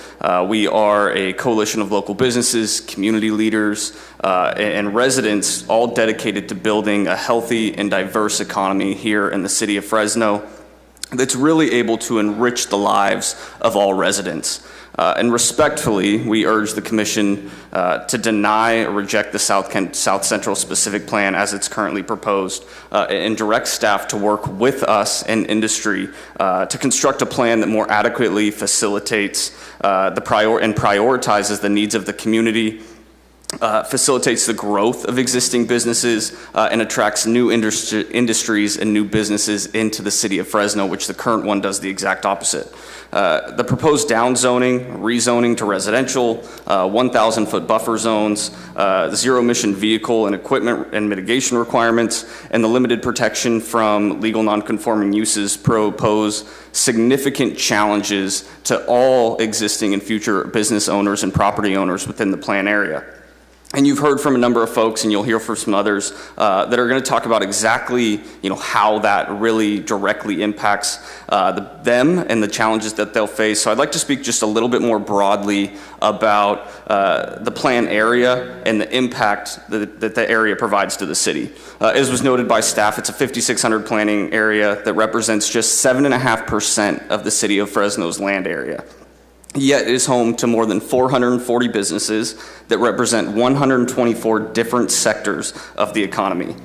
We are a coalition of local businesses, community leaders, and residents, all dedicated to building a healthy and diverse economy here in the city of Fresno that's really able to enrich the lives of all residents. And respectfully, we urge the Commission to deny or reject the South Central specific plan as it's currently proposed, and direct staff to work with us and industry to construct a plan that more adequately facilitates and prioritizes the needs of the community, facilitates the growth of existing businesses, and attracts new industries and new businesses into the city of Fresno, which the current one does the exact opposite. The proposed downzoning, rezoning to residential, 1,000-foot buffer zones, zero-emission vehicle and equipment and mitigation requirements, and the limited protection from legal nonconforming uses propose significant challenges to all existing and future business owners and property owners within the plan area. And you've heard from a number of folks, and you'll hear from some others that are going to talk about exactly, how that really directly impacts them and the challenges that they'll face. So I'd like to speak just a little bit more broadly about the plan area and the impact that the area provides to the city. As was noted by staff, it's a 5,600 planning area that represents just 7.5% of the city of Fresno's land area. Yet is home to more than 440 businesses that represent 124 different sectors of the economy.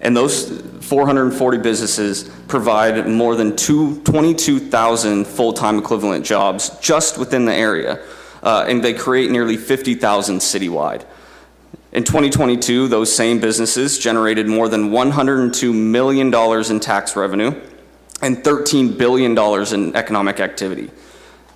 And those 440 businesses provide more than 22,000 full-time equivalent jobs just within the area, and they create nearly 50,000 citywide. In 2022, those same businesses generated more than $102 million in tax revenue and $13 billion in economic activity.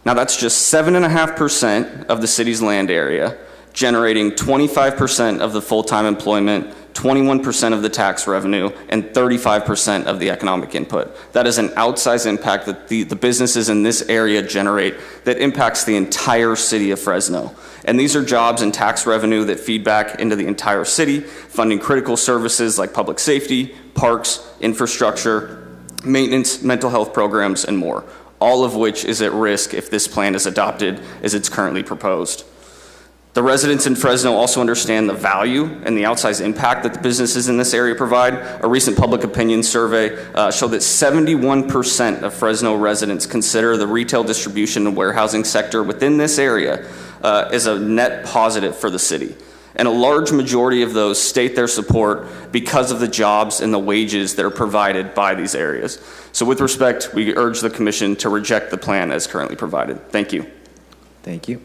Now that's just 7.5% of the city's land area, generating 25% of the full-time employment, 21% of the tax revenue, and 35% of the economic input. That is an outsized impact that the businesses in this area generate that impacts the entire city of Fresno. And these are jobs and tax revenue that feed back into the entire city, funding critical services like public safety, parks, infrastructure, maintenance, mental health programs, and more, all of which is at risk if this plan is adopted as it's currently proposed. The residents in Fresno also understand the value and the outsized impact that the businesses in this area provide. A recent public opinion survey showed that 71% of Fresno residents consider the retail distribution and warehousing sector within this area as a net positive for the city. And a large majority of those state their support because of the jobs and the wages that are provided by these areas. So with respect, we urge the commission to reject the plan as currently provided. Thank you. Thank you.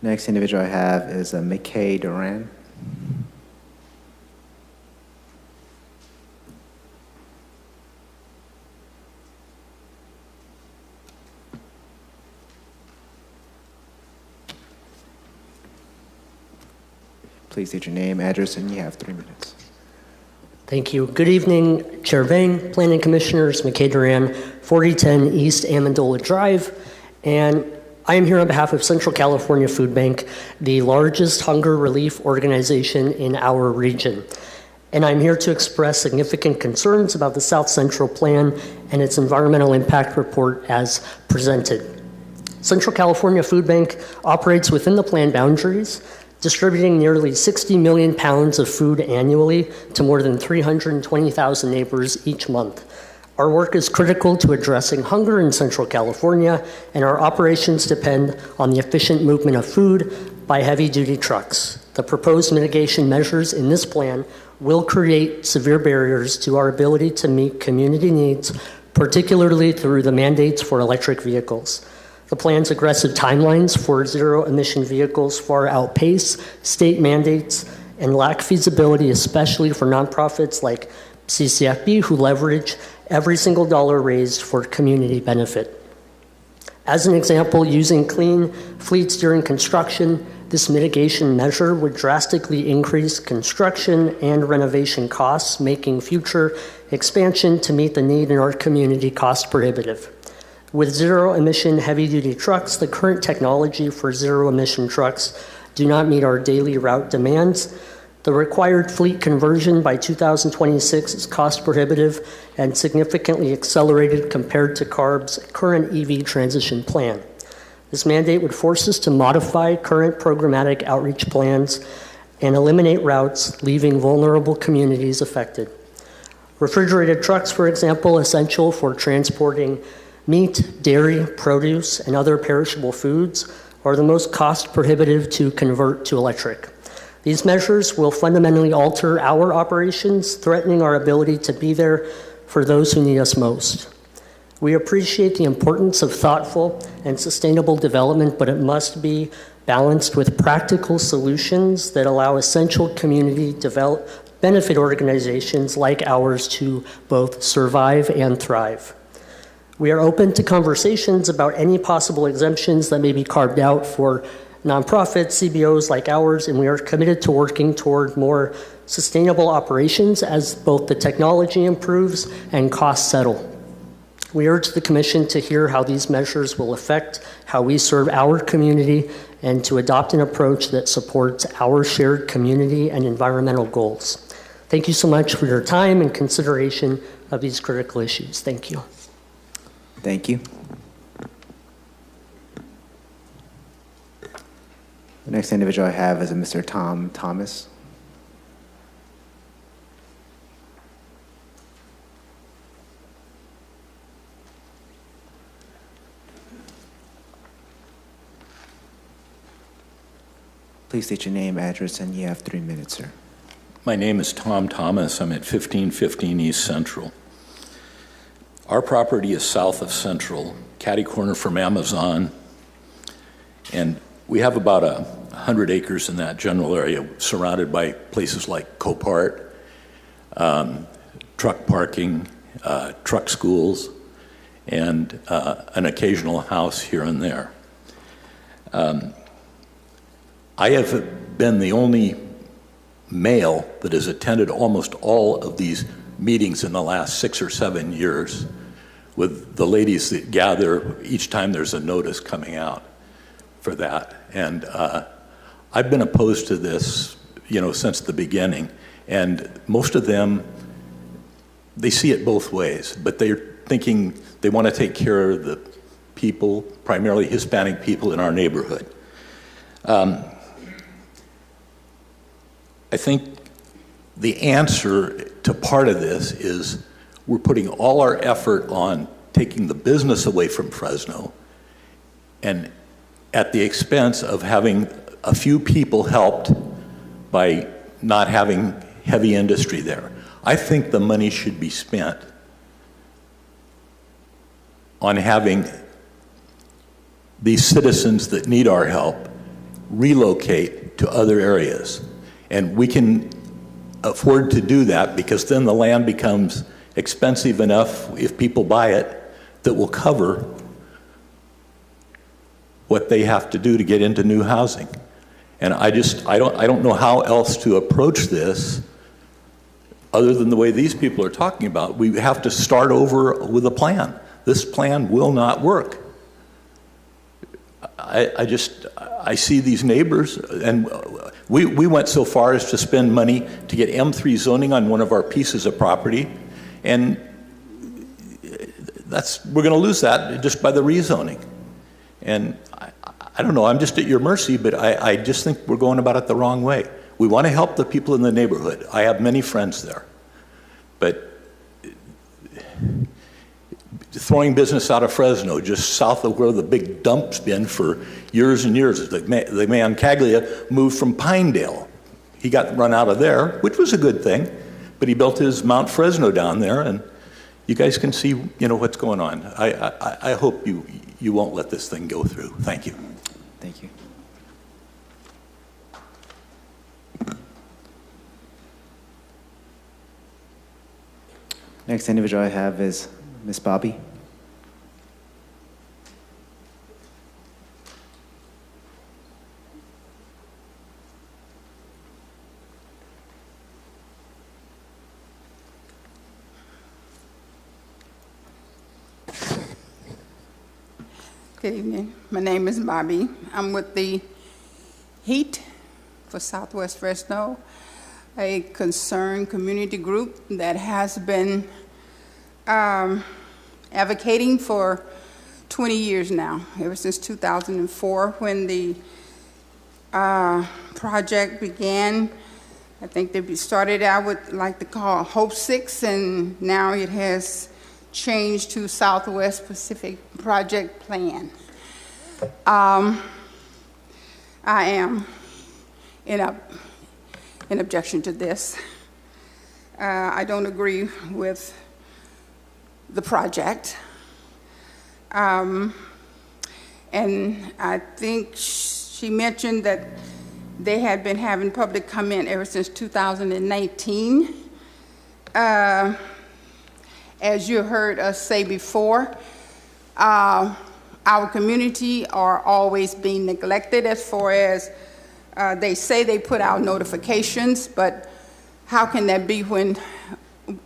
Next individual I have is McKay Duran. Please state your name, address, and you have 3 minutes. Thank you. Good evening, Chair Vang, Planning Commissioners, McKay Duran, 4010 East Amendola Drive, and I am here on behalf of Central California Food Bank, the largest hunger relief organization in our region. And I'm here to express significant concerns about the South Central Plan and its environmental impact report as presented. Central California Food Bank operates within the plan boundaries, distributing nearly 60 million pounds of food annually to more than 320,000 neighbors each month. Our work is critical to addressing hunger in Central California, and our operations depend on the efficient movement of food by heavy-duty trucks. The proposed mitigation measures in this plan will create severe barriers to our ability to meet community needs, particularly through the mandates for electric vehicles. The plan's aggressive timelines for zero-emission vehicles far outpace state mandates and lack feasibility, especially for nonprofits like CCFB, who leverage every single dollar raised for community benefit. As an example, using clean fleets during construction, this mitigation measure would drastically increase construction and renovation costs, making future expansion to meet the need in our community cost prohibitive. With zero-emission heavy-duty trucks, the current technology for zero-emission trucks do not meet our daily route demands. The required fleet conversion by 2026 is cost prohibitive and significantly accelerated compared to CARB's current EV transition plan. This mandate would force us to modify current programmatic outreach plans and eliminate routes, leaving vulnerable communities affected. Refrigerated trucks, for example, essential for transporting meat, dairy, produce, and other perishable foods, are the most cost prohibitive to convert to electric. These measures will fundamentally alter our operations, threatening our ability to be there for those who need us most. We appreciate the importance of thoughtful and sustainable development, but it must be balanced with practical solutions that allow essential community benefit organizations like ours to both survive and thrive. We are open to conversations about any possible exemptions that may be carved out for nonprofits, CBOs like ours, and we are committed to working toward more sustainable operations as both the technology improves and costs settle. We urge the Commission to hear how these measures will affect how we serve our community and to adopt an approach that supports our shared community and environmental goals. Thank you so much for your time and consideration of these critical issues. Thank you. Thank you. The next individual I have is Mr. Tom Thomas. Please state your name, address, and you have 3 minutes, sir. My name is Tom Thomas. I'm at 1515 East Central. Our property is south of Central, catty corner from Amazon, and we have about 100 acres in that general area, surrounded by places like Copart, truck parking, truck schools, and an occasional house here and there. I have been the only male that has attended almost all of these meetings in the last 6 or 7 years, with the ladies that gather each time there's a notice coming out for that. And I've been opposed to this, since the beginning. And most of them, they see it both ways, but they're thinking they want to take care of the people, primarily Hispanic people in our neighborhood. I think the answer to part of this is we're putting all our effort on taking the business away from Fresno, and at the expense of having a few people helped by not having heavy industry there. I think the money should be spent on having these citizens that need our help relocate to other areas. And we can afford to do that because then the land becomes expensive enough, if people buy it, that will cover what they have to do to get into new housing. And I don't know how else to approach this other than the way these people are talking about. We have to start over with a plan. This plan will not work. I see these neighbors, and we went so far as to spend money to get M3 zoning on one of our pieces of property, and we're going to lose that just by the rezoning. And I don't know, I'm just at your mercy, but I just think we're going about it the wrong way. We want to help the people in the neighborhood. I have many friends there. But throwing business out of Fresno, just south of where the big dump's been for years and years. The man Caglia moved from Pinedale. He got run out of there, which was a good thing, but he built his Mount Fresno down there, and you guys can see, what's going on. I hope you won't let this thing go through. Thank you. Thank you. Next individual I have is Miss Bobby. Good evening. My name is Bobby. I'm with the HEAT for Southwest Fresno, a concerned community group that has been advocating for 20 years now, ever since 2004 when the project began. I think they started out with like they call Hope 6, and now it has changed to Southwest Pacific Project Plan. I am in objection to this. I don't agree with the project. And I think she mentioned that they had been having public comment ever since 2019. As you heard us say before, our community are always being neglected as far as they say they put out notifications, but how can that be when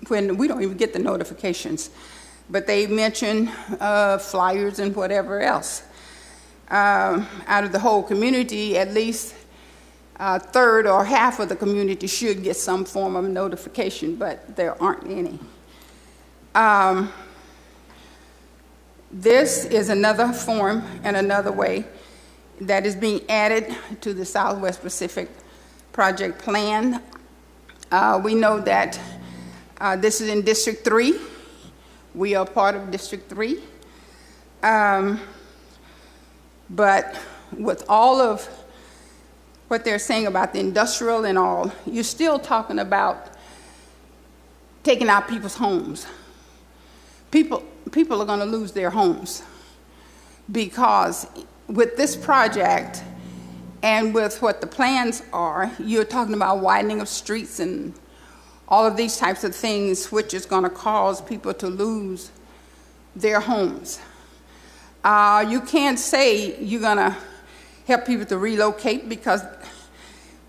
we don't even get the notifications? But they mention flyers and whatever else. Out of the whole community, at least a third or half of the community should get some form of notification, but there aren't any. This is another form and another way that is being added to the Southwest Pacific Project Plan. We know that this is in District 3. We are part of District 3. But with all of what they're saying about the industrial and all, you're still talking about taking out people's homes. People are going to lose their homes because with this project and with what the plans are, you're talking about widening of streets and all of these types of things, which is going to cause people to lose their homes. You can't say you're going to help people to relocate because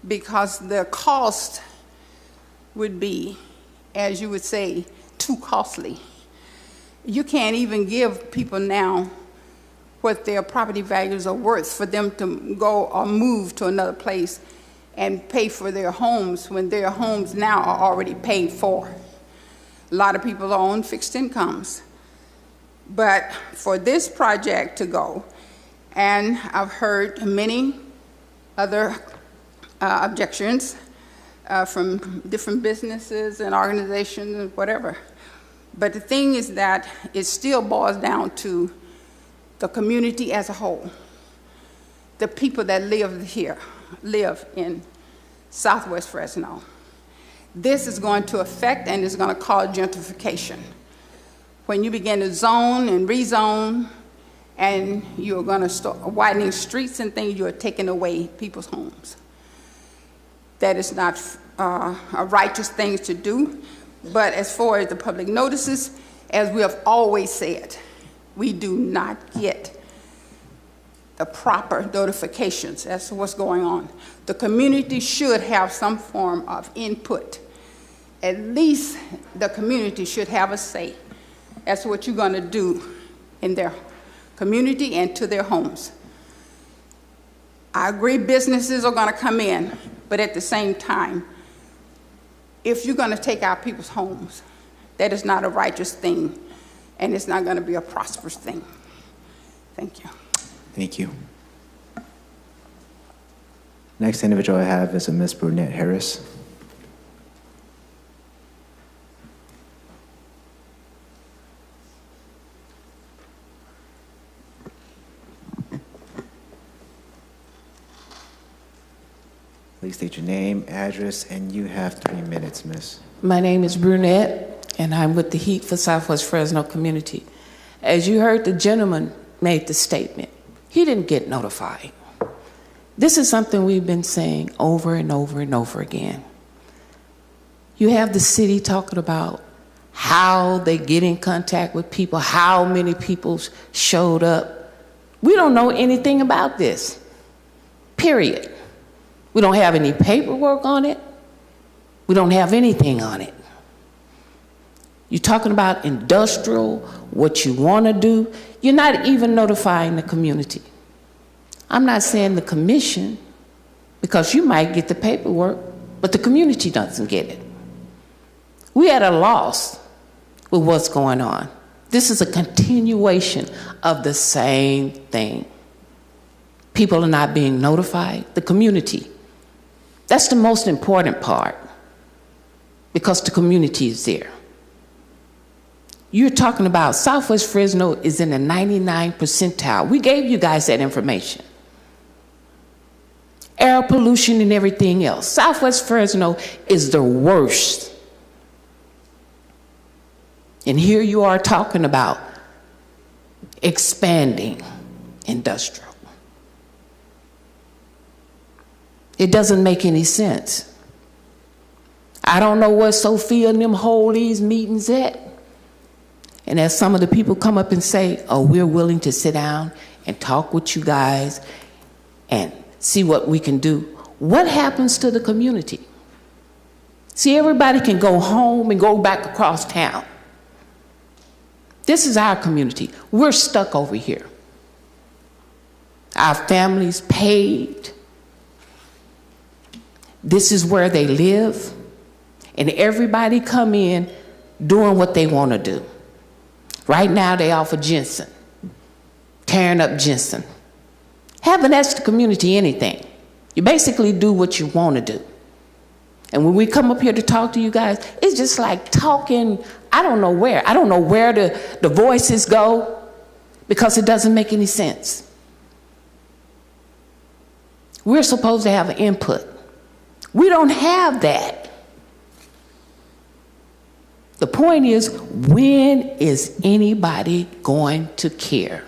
because the cost would be, as you would say, too costly. You can't even give people now what their property values are worth for them to go or move to another place and pay for their homes when their homes now are already paid for. A lot of people are on fixed incomes. But for this project to go, and I've heard many other objections from different businesses and organizations and whatever. But the thing is that it still boils down to the community as a whole. The people that live in Southwest Fresno. This is going to affect and is going to cause gentrification. When you begin to zone and rezone, and you're going to start widening streets and things, you are taking away people's homes. That is not a righteous thing to do. But as far as the public notices, as we have always said, we do not get the proper notifications as to what's going on. The community should have some form of input. At least the community should have a say as to what you're going to do in their community and to their homes. I agree businesses are going to come in, but at the same time, if you're going to take out people's homes, that is not a righteous thing, and it's not going to be a prosperous thing. Thank you. Thank you. Next individual I have is a Ms. Brunette Harris. Please state your name, address, and you have 3 minutes, miss. My name is Brunette, and I'm with the Heat for Southwest Fresno community. As you heard, the gentleman made the statement. He didn't get notified. This is something we've been saying over and over and over again. You have the city talking about how they get in contact with people, how many people showed up. We don't know anything about this, period. We don't have any paperwork on it. We don't have anything on it. You're talking about industrial, what you want to do. You're not even notifying the community. I'm not saying the commission, because you might get the paperwork, but the community doesn't get it. We at a loss with what's going on. This is a continuation of the same thing. People are not being notified. The community. That's the most important part, because the community is there. You're talking about Southwest Fresno is in the 99th percentile. We gave you guys that information. Air pollution and everything else. Southwest Fresno is the worst. And here you are talking about expanding industrial. It doesn't make any sense. I don't know where Sophia and them hold these meetings at. And as some of the people come up and say, oh, we're willing to sit down and talk with you guys and see what we can do. What happens to the community? See, everybody can go home and go back across town. This is our community. We're stuck over here. Our families paid. This is where they live. And everybody come in doing what they want to do. Right now they offer ginseng, tearing up ginseng. Haven't asked the community anything. You basically do what you want to do. And when we come up here to talk to you guys, it's just like talking, I don't know where. I don't know where the voices go, because it doesn't make any sense. We're supposed to have an input. We don't have that. The point is, when is anybody going to care?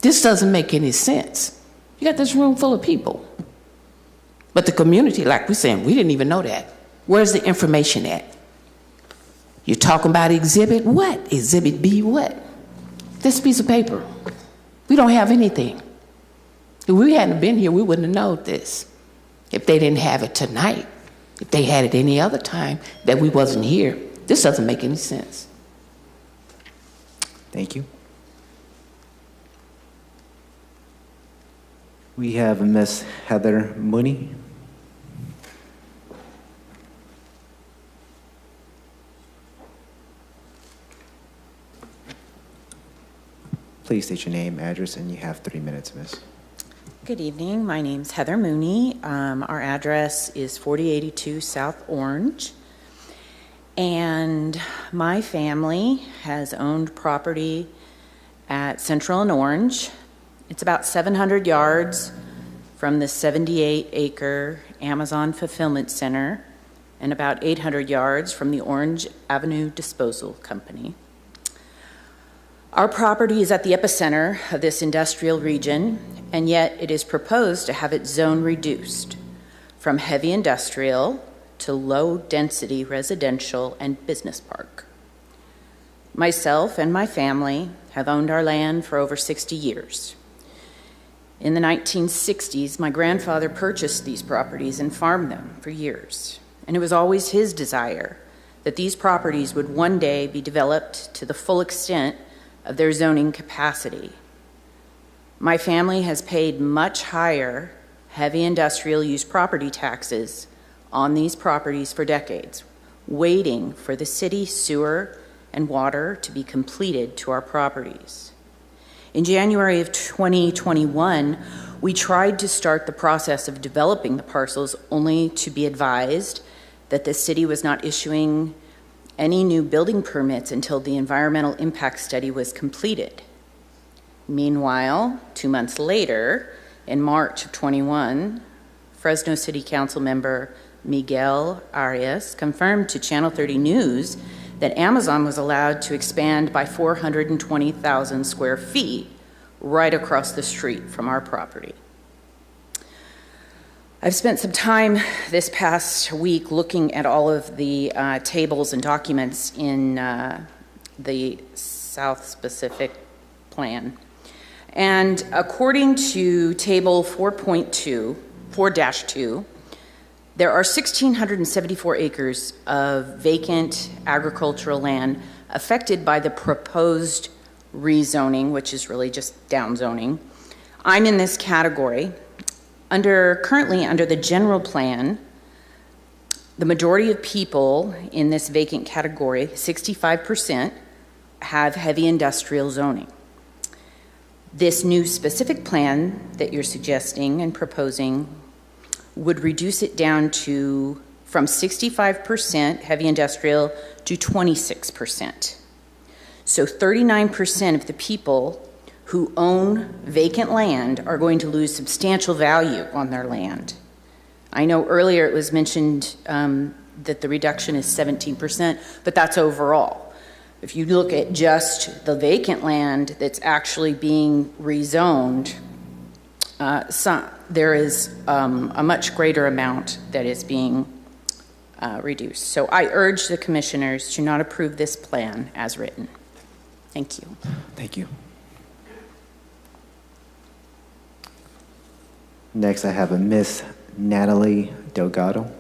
This doesn't make any sense. You got this room full of people. But the community, like we're saying, we didn't even know that. Where's the information at? You're talking about exhibit what? Exhibit B what? This piece of paper. We don't have anything. If we hadn't been here, we wouldn't have known this. If they didn't have it tonight, if they had it any other time that we wasn't here, this doesn't make any sense. Thank you. We have Miss Heather Mooney. Please state your name, address, and you have 3 minutes, miss. Good evening. My name's Heather Mooney. Our address is 4082 South Orange. And my family has owned property at Central and Orange. It's about 700 yards from the 78-acre Amazon Fulfillment Center and about 800 yards from the Orange Avenue Disposal Company. Our property is at the epicenter of this industrial region, and yet it is proposed to have its zone reduced from heavy industrial to low-density residential and business park. Myself and my family have owned our land for over 60 years. In the 1960s, my grandfather purchased these properties and farmed them for years, and it was always his desire that these properties would one day be developed to the full extent of their zoning capacity. My family has paid much higher heavy industrial use property taxes on these properties for decades, waiting for the city sewer and water to be completed to our properties. In January of 2021, we tried to start the process of developing the parcels, only to be advised that the city was not issuing any new building permits until the environmental impact study was completed. Meanwhile, 2 months later, in March of 21, Fresno City Council member Miguel Arias confirmed to Channel 30 News that Amazon was allowed to expand by 420,000 square feet right across the street from our property. I've spent some time this past week looking at all of the tables and documents in the South Pacific Plan. And according to Table 4.2, there are 1,674 acres of vacant agricultural land affected by the proposed rezoning, which is really just downzoning. I'm in this category. Currently under the general plan, the majority of people in this vacant category, 65%, have heavy industrial zoning. This new specific plan that you're suggesting and proposing would reduce it down to from 65% heavy industrial to 26%. So 39% of the people who own vacant land are going to lose substantial value on their land. I know earlier it was mentioned that the reduction is 17%, but that's overall. If you look at just the vacant land that's actually being rezoned, there is a much greater amount that is being reduced. So I urge the commissioners to not approve this plan as written. Thank you. Thank you. Next, I have a Miss Natalie Delgado.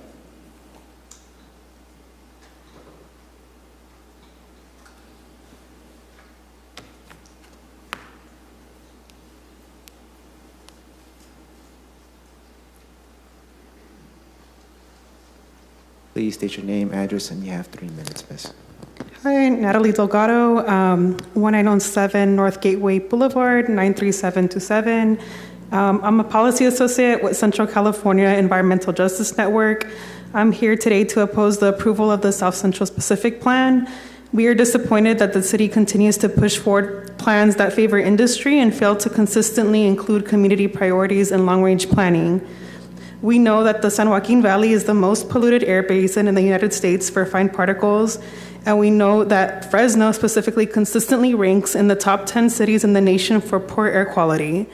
Please state your name, address, and you have 3 minutes, miss. Hi, Natalie Delgado, 1907 North Gateway Boulevard, 93727. I'm a policy associate with Central California Environmental Justice Network. I'm here today to oppose the approval of the South Central Pacific Plan. We are disappointed that the city continues to push forward plans that favor industry and fail to consistently include community priorities in long-range planning. We know that the San Joaquin Valley is the most polluted air basin in the United States for fine particles, and we know that Fresno specifically consistently ranks in the top 10 cities in the nation for poor air quality.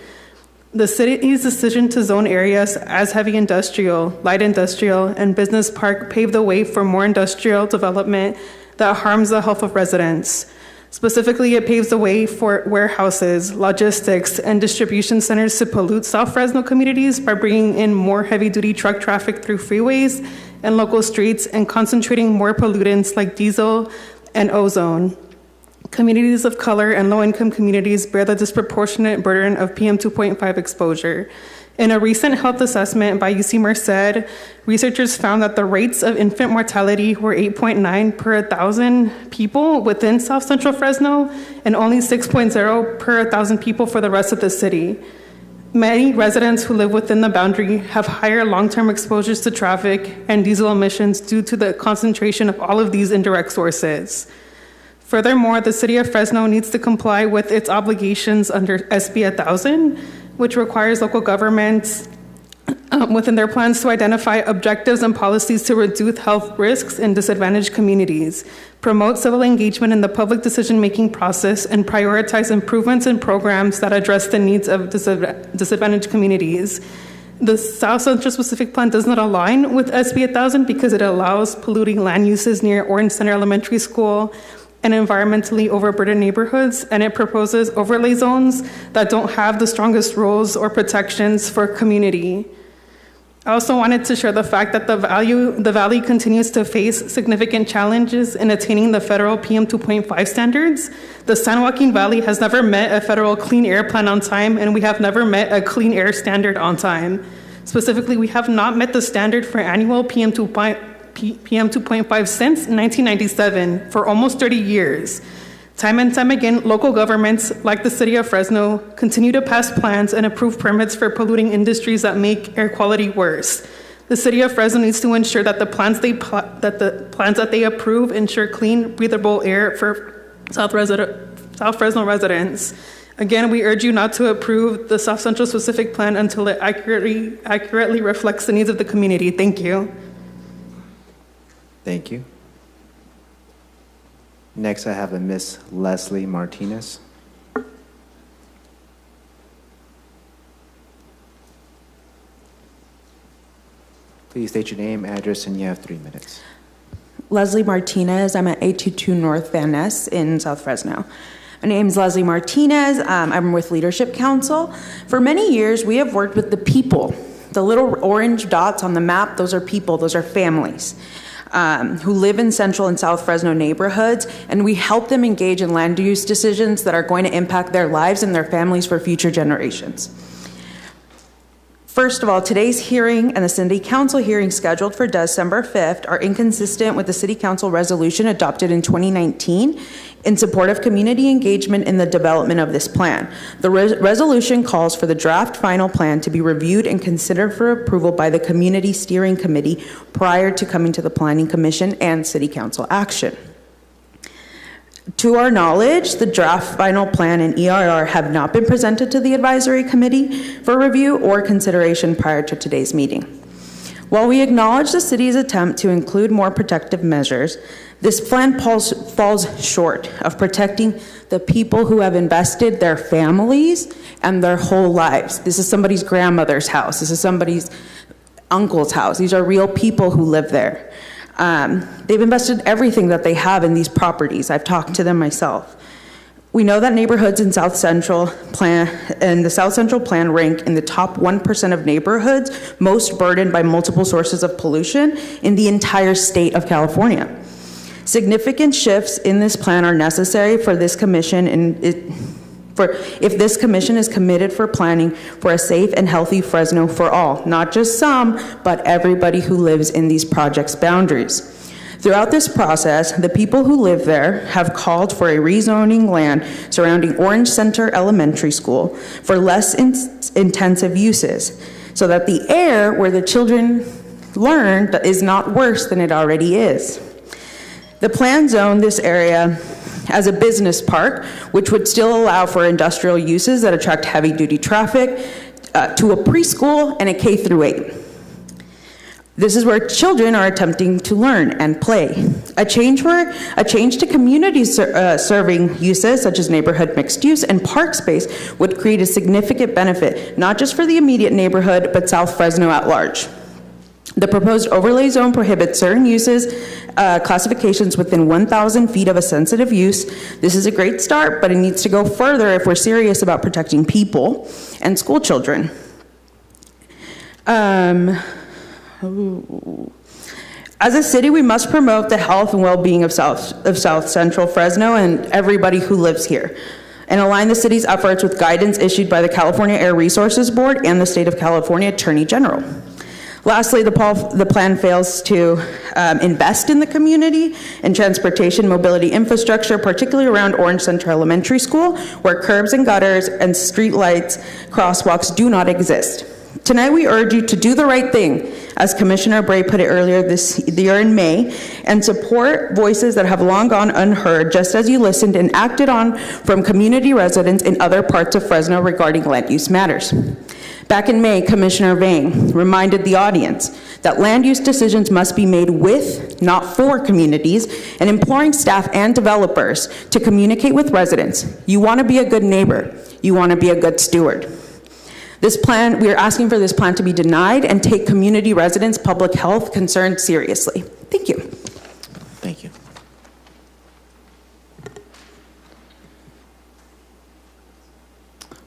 The city's decision to zone areas as heavy industrial, light industrial, and business park paved the way for more industrial development that harms the health of residents. Specifically, it paves the way for warehouses, logistics, and distribution centers to pollute South Fresno communities by bringing in more heavy-duty truck traffic through freeways and local streets and concentrating more pollutants like diesel and ozone. Communities of color and low-income communities bear the disproportionate burden of PM 2.5 exposure. In a recent health assessment by UC Merced, researchers found that the rates of infant mortality were 8.9 per 1,000 people within South Central Fresno and only 6.0 per 1,000 people for the rest of the city. Many residents who live within the boundary have higher long-term exposures to traffic and diesel emissions due to the concentration of all of these indirect sources. Furthermore, the city of Fresno needs to comply with its obligations under SB 1000, which requires local governments within their plans to identify objectives and policies to reduce health risks in disadvantaged communities, promote civil engagement in the public decision-making process, and prioritize improvements in programs that address the needs of disadvantaged communities. The South Central Specific Plan does not align with SB 1000 because it allows polluting land uses near Orange Center Elementary School and environmentally overburdened neighborhoods, and it proposes overlay zones that don't have the strongest rules or protections for community. I also wanted to share the fact that the Valley continues to face significant challenges in attaining the federal PM 2.5 standards. The San Joaquin Valley has never met a federal clean air plan on time, and we have never met a clean air standard on time. Specifically, we have not met the standard for annual PM 2.5 since 1997, for almost 30 years. Time and time again, local governments, like the city of Fresno, continue to pass plans and approve permits for polluting industries that make air quality worse. The city of Fresno needs to ensure that the plans that they approve ensure clean, breathable air for South Fresno residents. Again, we urge you not to approve the South Central Specific Plan until it accurately reflects the needs of the community. Thank you. Thank you. Next, I have a Miss Leslie Martinez. Please state your name, address, and you have 3 minutes. Leslie Martinez. I'm at 822 North Van Ness in South Fresno. My name is Leslie Martinez. I'm with Leadership Council. For many years, we have worked with the people. The little orange dots on the map, those are people, those are families. Who live in Central and South Fresno neighborhoods, and we help them engage in land use decisions that are going to impact their lives and their families for future generations. First of all, today's hearing and the City Council hearing scheduled for December 5th are inconsistent with the City Council resolution adopted in 2019 in support of community engagement in the development of this plan. The resolution calls for the draft final plan to be reviewed and considered for approval by the Community Steering Committee prior to coming to the Planning Commission and City Council action. To our knowledge, the draft final plan and EIR have not been presented to the Advisory Committee for review or consideration prior to today's meeting. While we acknowledge the city's attempt to include more protective measures, this plan falls short of protecting the people who have invested their families and their whole lives. This is somebody's grandmother's house. This is somebody's uncle's house. These are real people who live there. They've invested everything that they have in these properties. I've talked to them myself. We know that neighborhoods in the South Central Plan rank in the top 1% of neighborhoods most burdened by multiple sources of pollution in the entire state of California. Significant shifts in this plan are necessary for this commission if this commission is committed for planning for a safe and healthy Fresno for all, not just some, but everybody who lives in these projects' boundaries. Throughout this process, the people who live there have called for a rezoning land surrounding Orange Center Elementary School for less intensive uses, so that the air where the children learn is not worse than it already is. The plan zoned this area as a business park, which would still allow for industrial uses that attract heavy-duty traffic, to a preschool and a K through 8. This is where children are attempting to learn and play. A change to community serving uses such as neighborhood mixed use and park space would create a significant benefit, not just for the immediate neighborhood, but South Fresno at large. The proposed overlay zone prohibits certain uses, classifications within 1,000 feet of a sensitive use. This is a great start, but it needs to go further if we're serious about protecting people and school children. As a city, we must promote the health and well-being of South Central Fresno and everybody who lives here, and align the city's efforts with guidance issued by the California Air Resources Board and the State of California Attorney General. Lastly, the plan fails to invest in the community and transportation mobility infrastructure, particularly around Orange Central Elementary School, where curbs and gutters and street lights, crosswalks do not exist. Tonight, we urge you to do the right thing, as Commissioner Bray put it earlier this year in May, and support voices that have long gone unheard, just as you listened and acted on from community residents in other parts of Fresno regarding land use matters. Back in May, Commissioner Vang reminded the audience that land use decisions must be made with, not for, communities, and imploring staff and developers to communicate with residents. You want to be a good neighbor. You want to be a good steward. This plan, we are asking for this plan to be denied and take community residents' public health concerns seriously. Thank you. Thank you.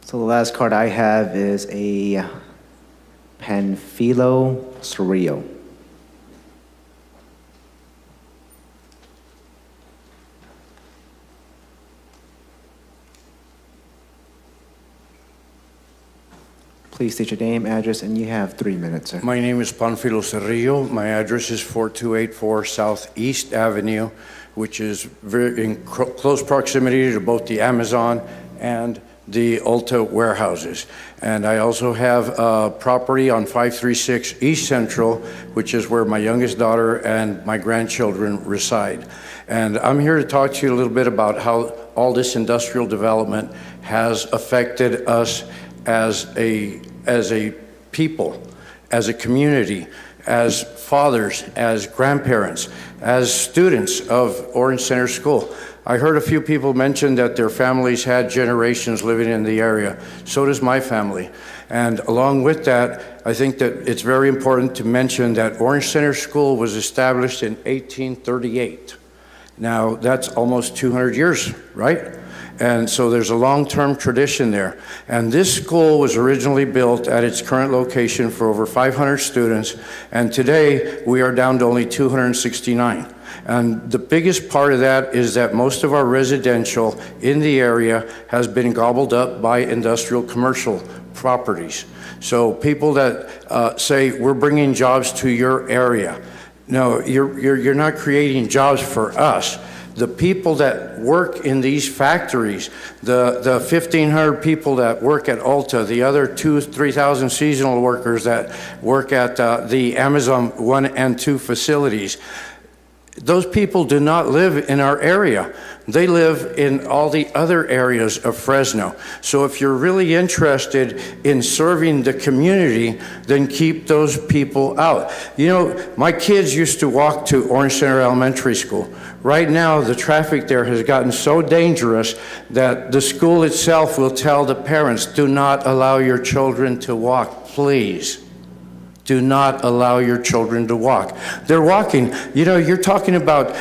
So the last card I have is a Panfilo Cerrillo. Please state your name, address, and you have 3 minutes, sir. My name is Panfilo Cerrillo. My address is 4284 Southeast Avenue, which is in close proximity to both the Amazon and the Ulta warehouses. And I also have property on 536 East Central, which is where my youngest daughter and my grandchildren reside. And I'm here to talk to you a little bit about how all this industrial development has affected us as a people, as a community, as fathers, as grandparents, as students of Orange Center School. I heard a few people mention that their families had generations living in the area. So does my family. And along with that, I think that it's very important to mention that Orange Center School was established in 1838. Now, that's almost 200 years, right? And so there's a long-term tradition there. And this school was originally built at its current location for over 500 students, and today we are down to only 269. And the biggest part of that is that most of our residential in the area has been gobbled up by industrial commercial properties. So people that say, we're bringing jobs to your area. No, you're not creating jobs for us. The people that work in these factories, the 1,500 people that work at Ulta, the other 3,000 seasonal workers that work at the Amazon 1 and 2 facilities, those people do not live in our area. They live in all the other areas of Fresno. So if you're really interested in serving the community, then keep those people out. You know, my kids used to walk to Orange Center Elementary School. Right now, the traffic there has gotten so dangerous that the school itself will tell the parents, do not allow your children to walk, please. Do not allow your children to walk. They're walking. You know, you're talking about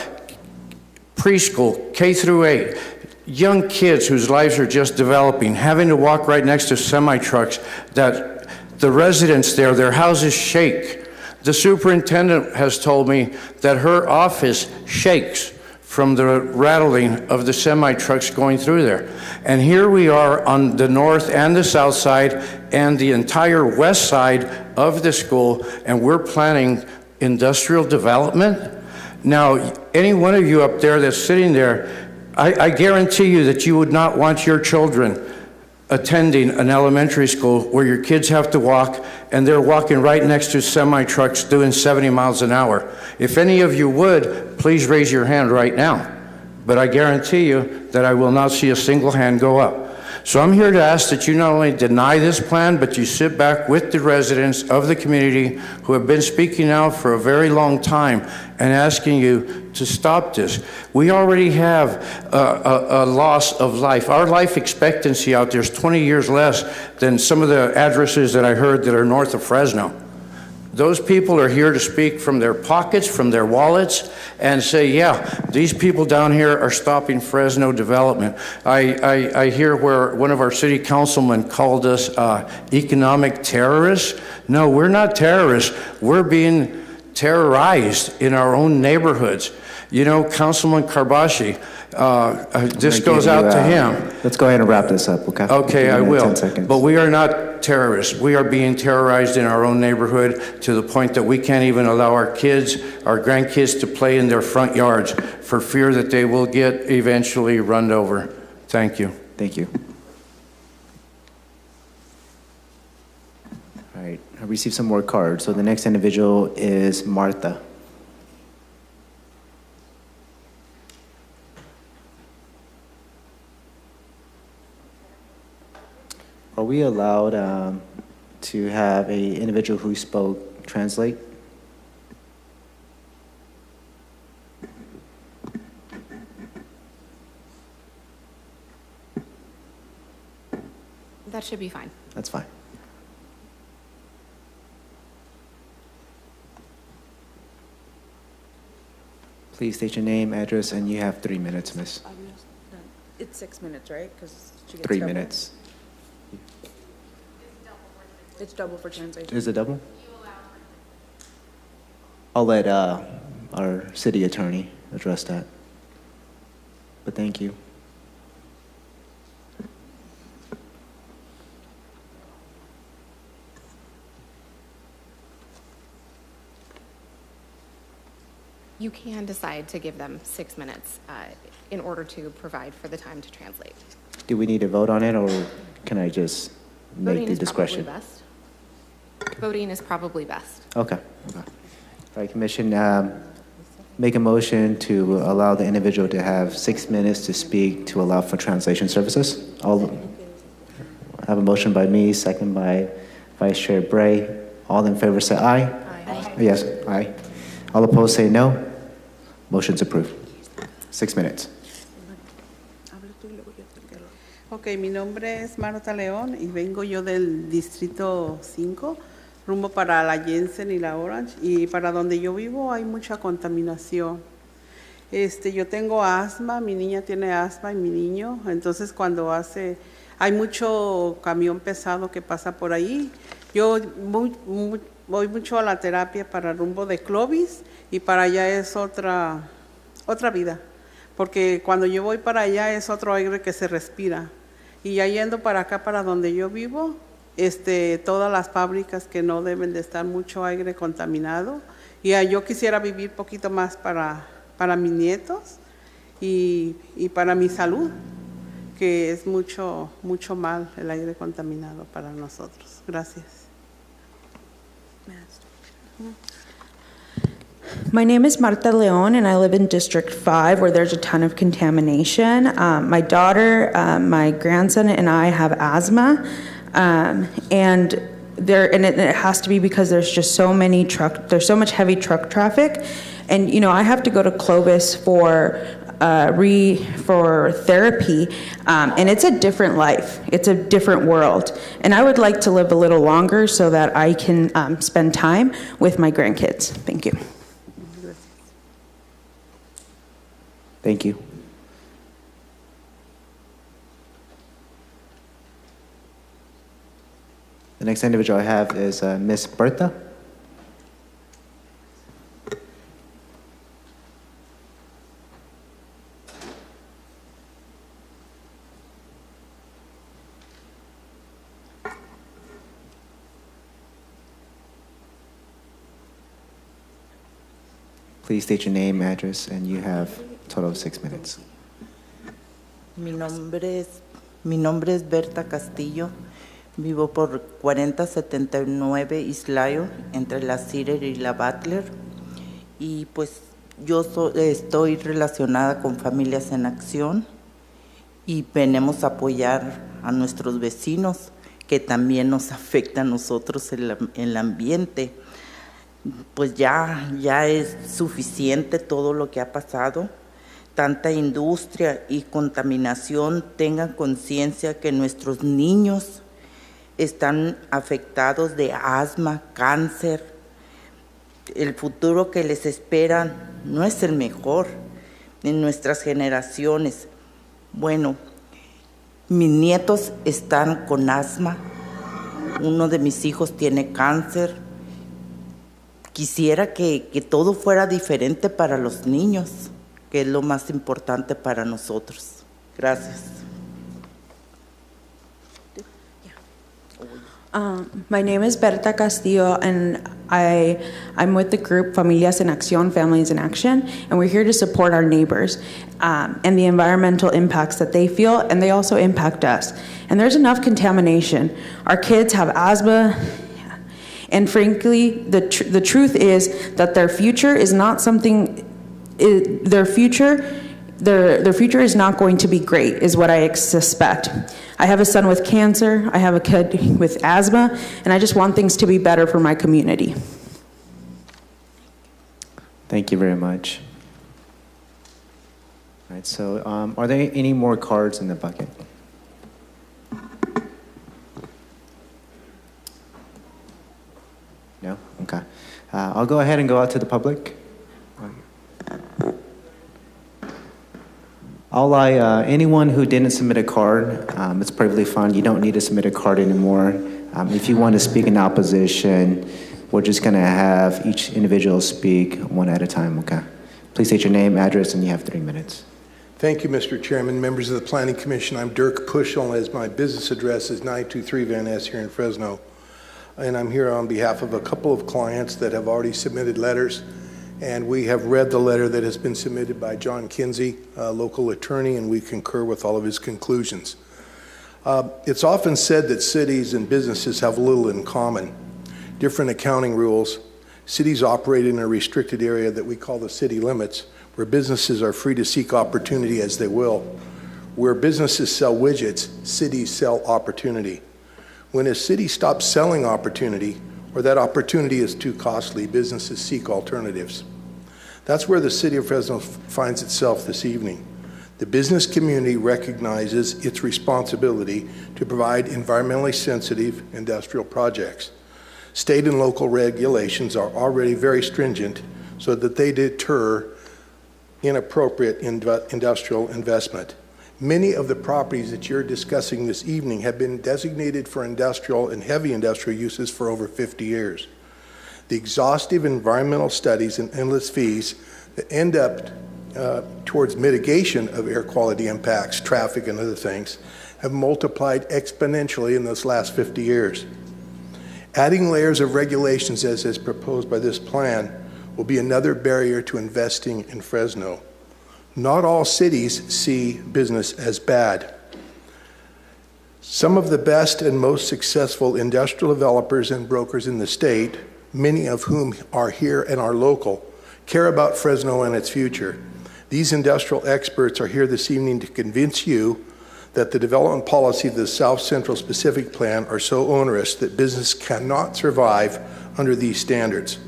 preschool, K through 8, young kids whose lives are just developing, having to walk right next to semi-trucks that the residents there, their houses shake. The superintendent has told me that her office shakes from the rattling of the semi-trucks going through there. And here we are on the north and the south side and the entire west side of the school, and we're planning industrial development. Now, any one of you up there that's sitting there, I guarantee you that you would not want your children attending an elementary school where your kids have to walk and they're walking right next to semi-trucks doing 70 miles an hour. If any of you would, please raise your hand right now. But I guarantee you that I will not see a single hand go up. So I'm here to ask that you not only deny this plan, but you sit back with the residents of the community who have been speaking out for a very long time and asking you to stop this. We already have a loss of life. Our life expectancy out there is 20 years less than some of the addresses that I heard that are north of Fresno. Those people are here to speak from their pockets, from their wallets, and say, yeah, these people down here are stopping Fresno development. I hear where one of our city councilmen called us economic terrorists. No, we're not terrorists. We're being terrorized in our own neighborhoods. You know, Councilman Karbashi, this goes out to him. Let's go ahead and wrap this up, okay? Okay, I will. 10 seconds. But we are not terrorists. We are being terrorized in our own neighborhood to the point that we can't even allow our kids, our grandkids to play in their front yards for fear that they will get eventually run over. Thank you. Thank you. All right, I received some more cards. So the next individual is Martha. Are we allowed to have an individual who spoke translate? That should be fine. That's fine. Please state your name, address, and you have 3 minutes, miss. It's 6 minutes, right? Because she gets 3 double. minutes. It's double for translation. Is it double? I'll let our city attorney address that. But thank you. You can decide to give them 6 minutes in order to provide for the time to translate. Do we need to vote on it, or can I just make Voting the is discretion? probably best. Voting is probably best. Okay. All right, Commission, make a motion to allow the individual to have 6 minutes to speak to allow for translation services. I have a motion by me, second by Vice Chair Bray. All in favor say aye. Aye. Yes, aye. All opposed say no. Motion's approved. 6 minutes. Ok, mi nombre es Marta León y vengo yo del Distrito 5, rumbo para la Jensen y la Orange, y para donde yo vivo hay mucha contaminación. Yo tengo asma, mi niña tiene asma y mi niño, entonces hay mucho camión pesado que pasa por ahí. Yo voy mucho a la terapia para rumbo de Clovis y para allá es otra vida, porque cuando yo voy para allá es otro aire que se respira. Y ya yendo para acá, para donde yo vivo, todas las fábricas que no deben de estar mucho aire contaminado. Y yo quisiera vivir poquito más para mis nietos y para mi salud, que es mucho mal el aire contaminado para nosotros. Gracias. My name is Marta Leon, and I live in District 5, where there's a ton of contamination. My daughter, my grandson, and I have asthma, and it has to be because there's just there's so much heavy truck traffic, and I have to go to Clovis for therapy, and it's a different life. It's a different world, and I would like to live a little longer so that I can spend time with my grandkids. Thank you. Thank you. The next individual I have is Miss Bertha. Please state your name, address, and you have a total of 6 minutes. Mi nombre es Berta Castillo. Vivo por 4079 Islayo, entre la Cider y la Butler. Y pues yo estoy relacionada con Familias en Acción y venimos a apoyar a nuestros vecinos, que también nos afecta a nosotros el ambiente. Pues ya es suficiente todo lo que ha pasado, tanta industria y contaminación. Tengan conciencia que nuestros niños están afectados de asma, cáncer, el futuro que les espera no es el mejor en nuestras generaciones. Bueno, mis nietos están con asma, uno de mis hijos tiene cáncer. Quisiera que todo fuera diferente para los niños, que es lo más importante para nosotros. Gracias. My name is Berta Castillo, and I'm with the group Familias en Acción, Families in Action, and we're here to support our neighbors and the environmental impacts that they feel, and they also impact us. And there's enough contamination. Our kids have asthma, and frankly, the truth is that their future is not something. Their future is not going to be great, is what I suspect. I have a son with cancer, I have a kid with asthma, and I just want things to be better for my community. Thank you very much. All right, so are there any more cards in the bucket? No? Okay. I'll go ahead and go out to the public. Anyone who didn't submit a card, it's perfectly fine. You don't need to submit a card anymore. If you want to speak in opposition, we're just going to have each individual speak one at a time, okay? Please state your name, address, and you have 3 minutes. Thank you, Mr. Chairman. Members of the Planning Commission, I'm Dirk Puschel, as my business address is 923 Van Ness here in Fresno. And I'm here on behalf of a couple of clients that have already submitted letters. And we have read the letter that has been submitted by John Kinsey, a local attorney, and we concur with all of his conclusions. It's often said that cities and businesses have little in common. Different accounting rules. Cities operate in a restricted area that we call the city limits, where businesses are free to seek opportunity as they will. Where businesses sell widgets, cities sell opportunity. When a city stops selling opportunity, or that opportunity is too costly, businesses seek alternatives. That's where the city of Fresno finds itself this evening. The business community recognizes its responsibility to provide environmentally sensitive industrial projects. State and local regulations are already very stringent so that they deter inappropriate industrial investment. Many of the properties that you're discussing this evening have been designated for industrial and heavy industrial uses for over 50 years. The exhaustive environmental studies and endless fees that end up towards mitigation of air quality impacts, traffic, and other things have multiplied exponentially in this last 50 years. Adding layers of regulations, as is proposed by this plan, will be another barrier to investing in Fresno. Not all cities see business as bad. Some of the best and most successful industrial developers and brokers in the state, many of whom are here and are local, care about Fresno and its future. These industrial experts are here this evening to convince you that the development policy of the South Central Specific Plan are so onerous that business cannot survive under these standards.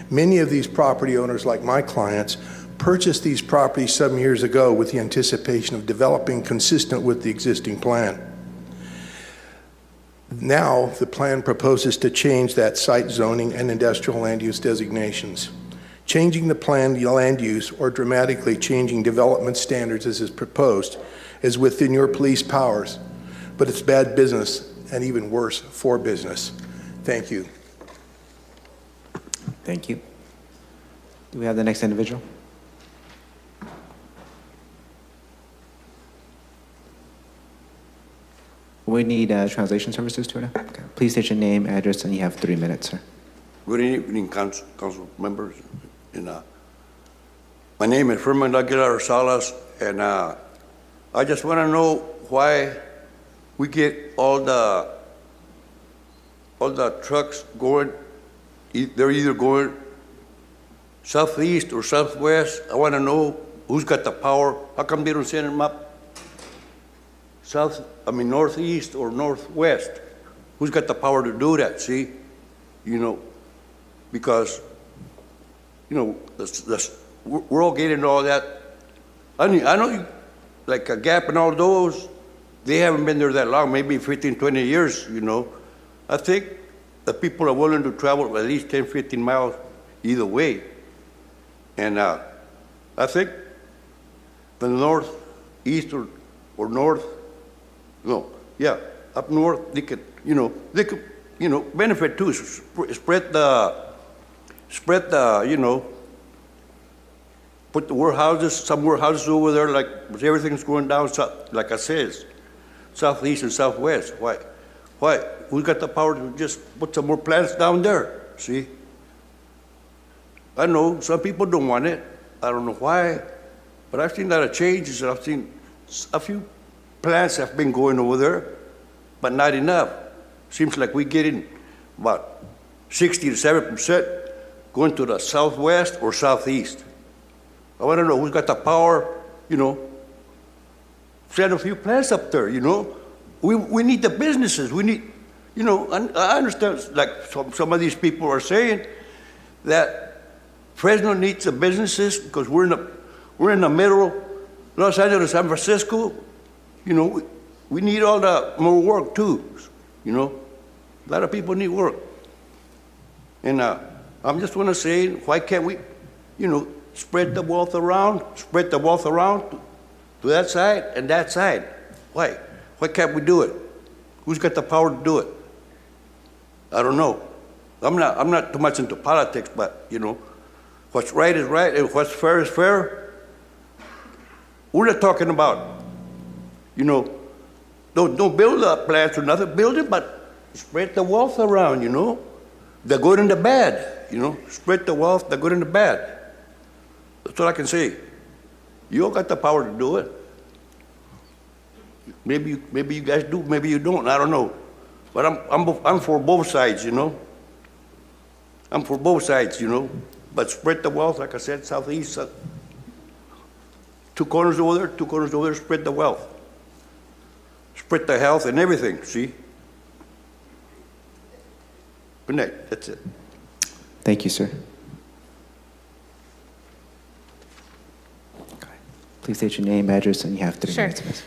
Many of these property owners, like my clients, purchased these properties some years ago with the anticipation of developing consistent with the existing plan. Now, the plan proposes to change that site zoning and industrial land use designations. Changing the planned land use or dramatically changing development standards as is proposed is within your police powers, but it's bad business and even worse for business. Thank you. Thank you. Do we have the next individual? We need translation services to it. Okay. Please state your name, address, and you have 3 minutes, sir. Good evening, council members. And, my name is Firman Aguilar Salas, and I just want to know why we get all the trucks going. They're either going southeast or southwest. I want to know who's got the power. How come they don't send them up northeast or northwest? Who's got the power to do that? See, because we're all getting all that. I know, like a Gap and all those, they haven't been there that long, maybe 15, 20 years. I think the people are willing to travel at least 10, 15 miles either way. And I think the north, east, or north, no, yeah, up north, they could benefit too. Spread the, put the warehouses, some warehouses over there, like everything's going down, like I said, southeast and southwest. Why? We got the power to just put some more plants down there, see? I know some people don't want it. I don't know why, but I've seen a lot of changes. I've seen a few plants have been going over there, but not enough. Seems like we're getting about 60 to 70% going to the southwest or southeast. I want to know who's got the power, send a few plants up there, We need the businesses. We need, I understand, like some of these people are saying, that Fresno needs the businesses because we're in the middle, Los Angeles, San Francisco. We need all the more work too. A lot of people need work. And I'm just want to say, why can't we, spread the wealth around to that side and that side? Why? Why can't we do it? Who's got the power to do it? I don't know. I'm not too much into politics, but what's right is right and what's fair is fair. We're not talking about, don't build up plants or nothing, build it, but spread the wealth around, the good and the bad, spread the wealth, the good and the bad. That's all I can say. You all got the power to do it. Maybe you guys do, maybe you don't, I don't know. But I'm for both sides, I'm for both sides, But spread the wealth, like I said, southeast, two corners over there, spread the wealth. Spread the health and everything, see? Good night, that's it. Thank you, sir. Please state your name, address, and you have 3 minutes.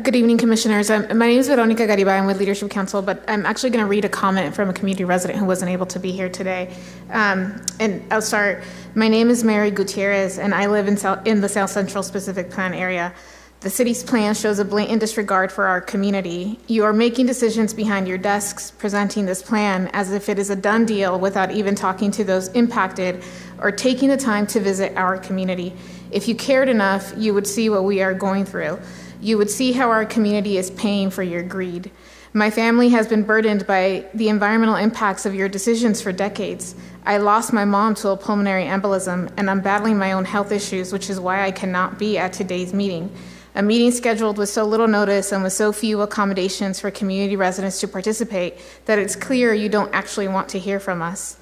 Good evening, Commissioners. My name is Veronica Garibay. I'm with Leadership Council, but I'm actually going to read a comment from a community resident who wasn't able to be here today. And I'll start. My name is Mary Gutierrez, and I live in the South Central Specific Plan area. The city's plan shows a blatant disregard for our community. You are making decisions behind your desks, presenting this plan as if it is a done deal without even talking to those impacted or taking the time to visit our community. If you cared enough, you would see what we are going through. You would see how our community is paying for your greed. My family has been burdened by the environmental impacts of your decisions for decades. I lost my mom to a pulmonary embolism, and I'm battling my own health issues, which is why I cannot be at today's meeting. A meeting scheduled with so little notice and with so few accommodations for community residents to participate that it's clear you don't actually want to hear from us.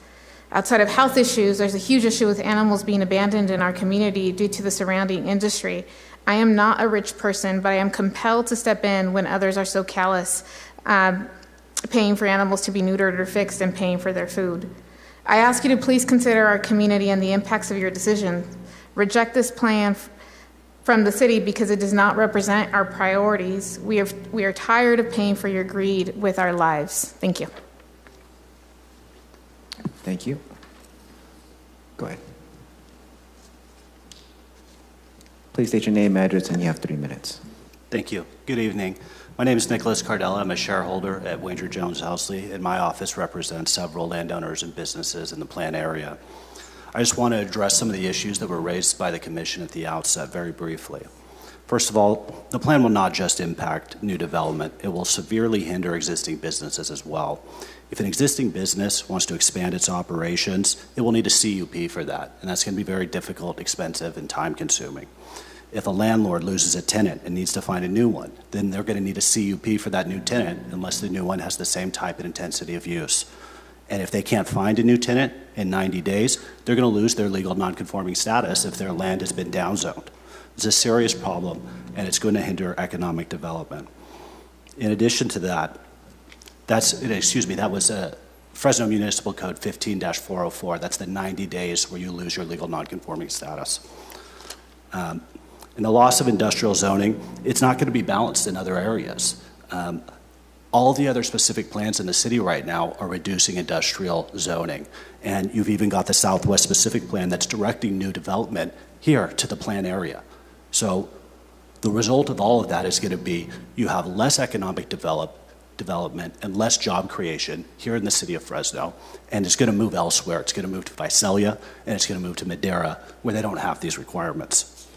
Outside of health issues, there's a huge issue with animals being abandoned in our community due to the surrounding industry. I am not a rich person, but I am compelled to step in when others are so callous, paying for animals to be neutered or fixed and paying for their food. I ask you to please consider our community and the impacts of your decision. Reject this plan from the city because it does not represent our priorities. We are tired of paying for your greed with our lives. Thank you. Thank you. Go ahead. Please state your name, address, and you have 3 minutes. Thank you. Good evening. My name is Nicholas Cardella. I'm a shareholder at Winger Jones Housley, and my office represents several landowners and businesses in the plan area. I just want to address some of the issues that were raised by the Commission at the outset very briefly. First of all, the plan will not just impact new development, it will severely hinder existing businesses as well. If an existing business wants to expand its operations, it will need a CUP for that, and that's going to be very difficult, expensive, and time-consuming. If a landlord loses a tenant and needs to find a new one, then they're going to need a CUP for that new tenant unless the new one has the same type and intensity of use. And if they can't find a new tenant in 90 days, they're going to lose their legal nonconforming status if their land has been downzoned. It's a serious problem, and it's going to hinder economic development. In addition to that, that was Fresno Municipal Code 15-404. That's the 90 days where you lose your legal nonconforming status. And the loss of industrial zoning, it's not going to be balanced in other areas. All the other specific plans in the city right now are reducing industrial zoning. And you've even got the Southwest specific plan that's directing new development here to the plan area. So the result of all of that is going to be you have less economic development and less job creation here in the city of Fresno, and it's going to move elsewhere. It's going to move to Visalia, and it's going to move to Madera, where they don't have these requirements.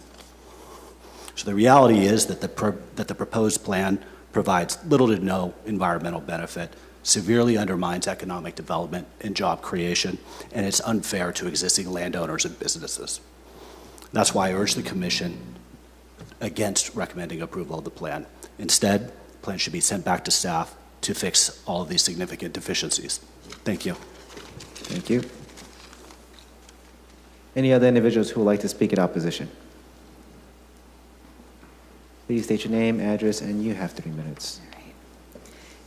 So the reality is that the proposed plan provides little to no environmental benefit, severely undermines economic development and job creation, and it's unfair to existing landowners and businesses. That's why I urge the Commission against recommending approval of the plan. Instead, the plan should be sent back to staff to fix all of these significant deficiencies. Thank you. Thank you. Any other individuals who would like to speak in opposition? Please state your name, address, and you have 3 minutes.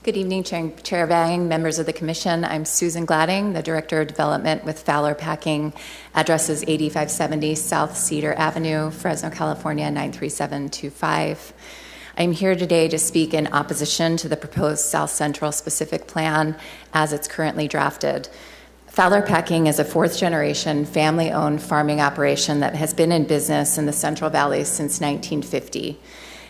Good evening, Chair Vang, members of the Commission. I'm Susan Gladding, the Director of Development with Fowler Packing. Address is 8570 South Cedar Avenue, Fresno, California, 93725. I'm here today to speak in opposition to the proposed South Central specific plan as it's currently drafted. Fowler Packing is a fourth-generation, family-owned farming operation that has been in business in the Central Valley since 1950.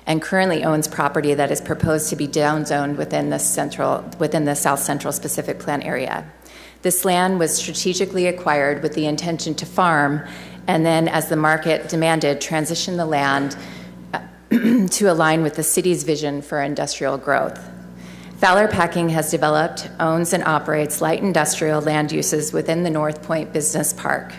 And currently owns property that is proposed to be downzoned within the South Central specific plan area. This land was strategically acquired with the intention to farm, and then as the market demanded, transition the land to align with the city's vision for industrial growth. Fowler Packing has developed, owns, and operates light industrial land uses within the North Point Business Park.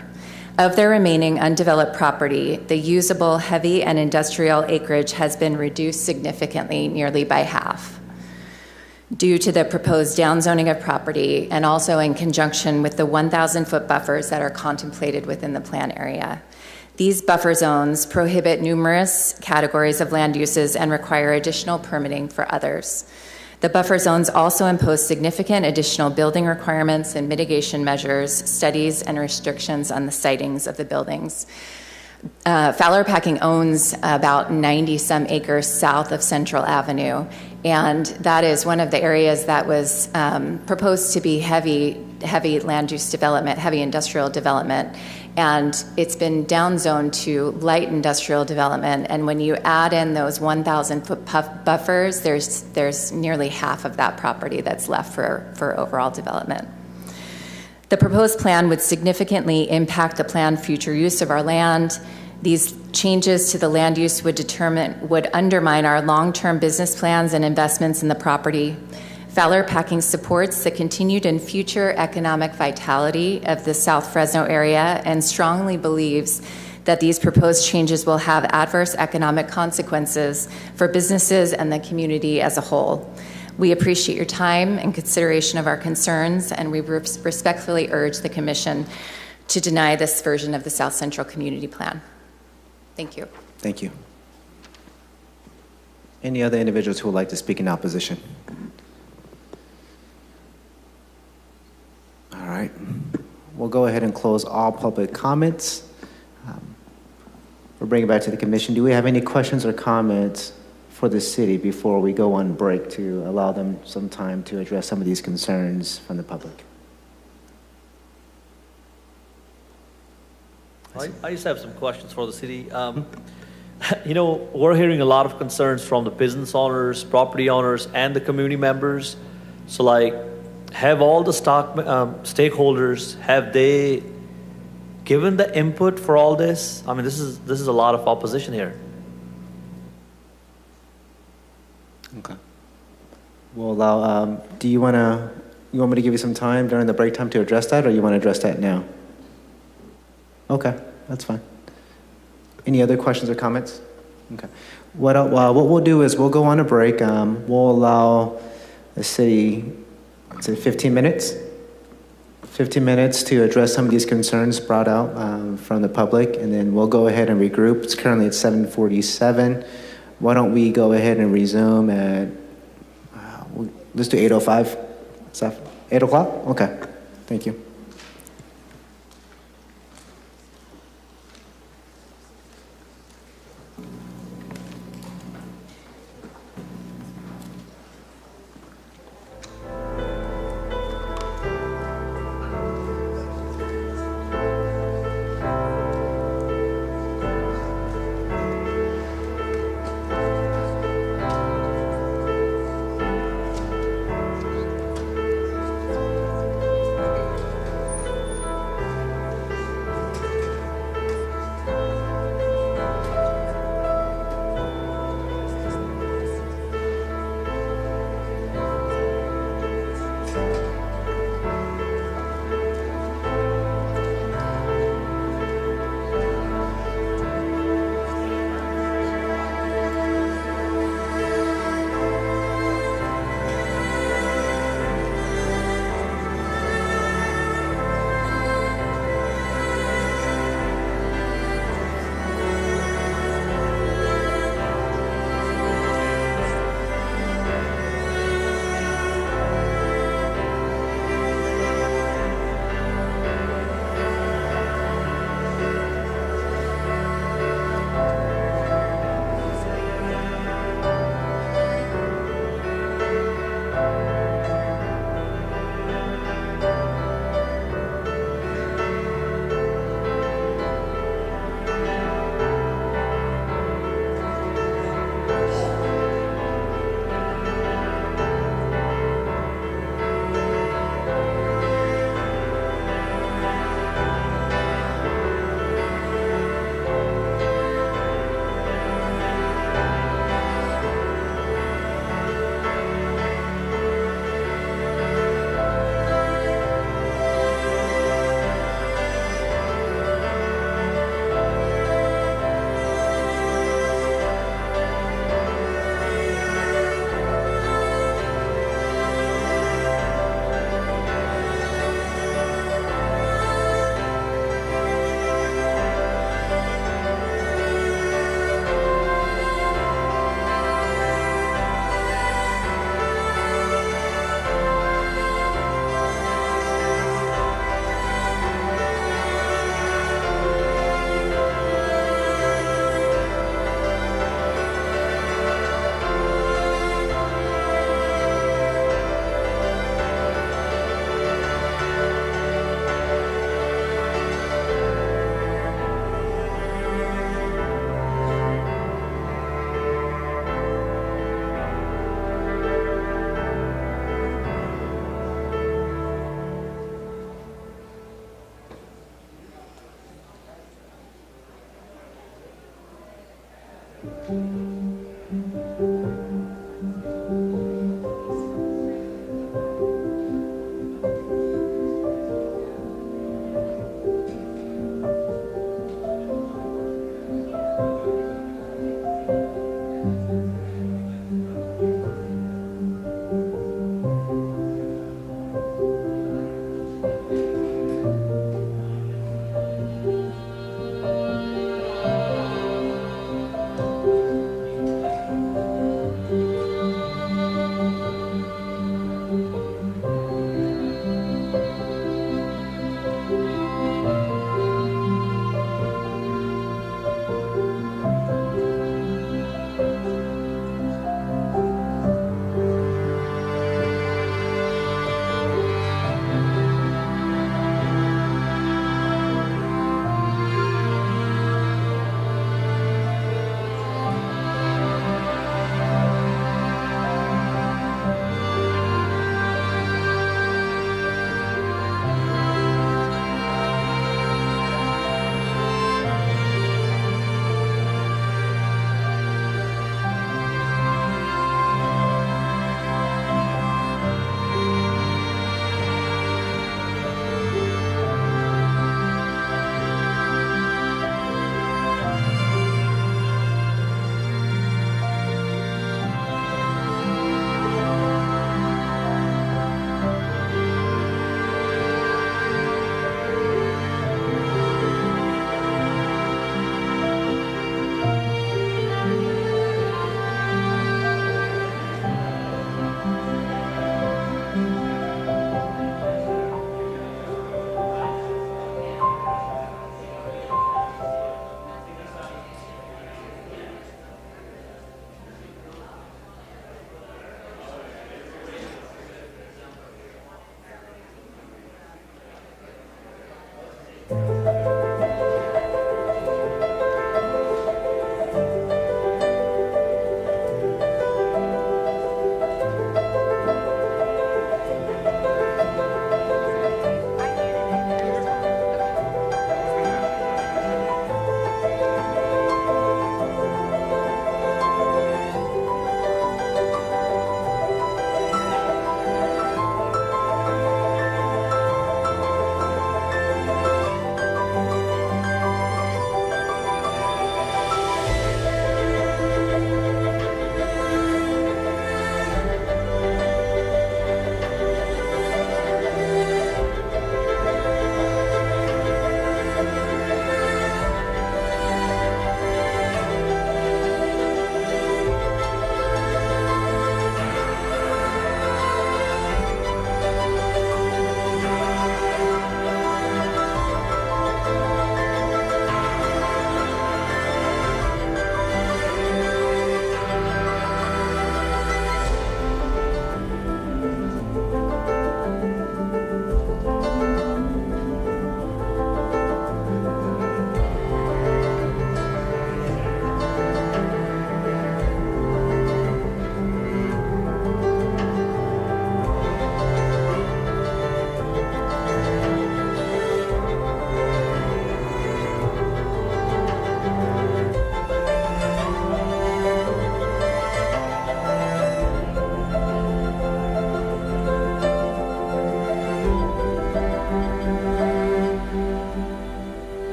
Of their remaining undeveloped property, the usable heavy and industrial acreage has been reduced significantly, nearly by half, due to the proposed downzoning of property and also in conjunction with the 1,000-foot buffers that are contemplated within the plan area. These buffer zones prohibit numerous categories of land uses and require additional permitting for others. The buffer zones also impose significant additional building requirements and mitigation measures, studies, and restrictions on the sitings of the buildings. Fowler Packing owns about 90-some acres south of Central Avenue, and that is one of the areas that was proposed to be heavy land use development, heavy industrial development, and it's been downzoned to light industrial development. And when you add in those 1,000-foot buffers, there's nearly half of that property that's left for overall development. The proposed plan would significantly impact the planned future use of our land. These changes to the land use would undermine our long-term business plans and investments in the property. Fowler Packing supports the continued and future economic vitality of the South Fresno area and strongly believes that these proposed changes will have adverse economic consequences for businesses and the community as a whole. We appreciate your time and consideration of our concerns, and we respectfully urge the Commission to deny this version of the South Central Community Plan. Thank you. Thank you. Any other individuals who would like to speak in opposition? All right. We'll go ahead and close all public comments. We'll bring it back to the Commission. Do we have any questions or comments for the city before we go on break to allow them some time to address some of these concerns from the public? I just have some questions for the city. You know, we're hearing a lot of concerns from the business owners, property owners, and the community members. So, like, have all the stakeholders, have they given the input for all this? I mean, this is a lot of opposition here. Okay. We'll allow. Do you want me to give you some time during the break time to address that, or you want to address that now? Okay, that's fine. Any other questions or comments? Okay. What we'll do is we'll go on a break. We'll allow the city, say 15 minutes. 15 minutes to address some of these concerns brought out from the public, and then we'll go ahead and regroup. It's currently at 7:47. Why don't we go ahead and resume at, let's do 8:05. 8 o'clock? Okay, thank you.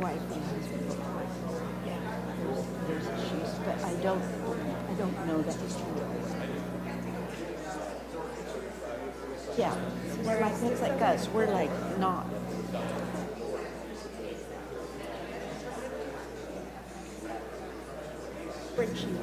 wife and husband look like. Yeah, there's issues, but I don't know that it's true. Yeah, they're like, that's like us. We're like not. Friction.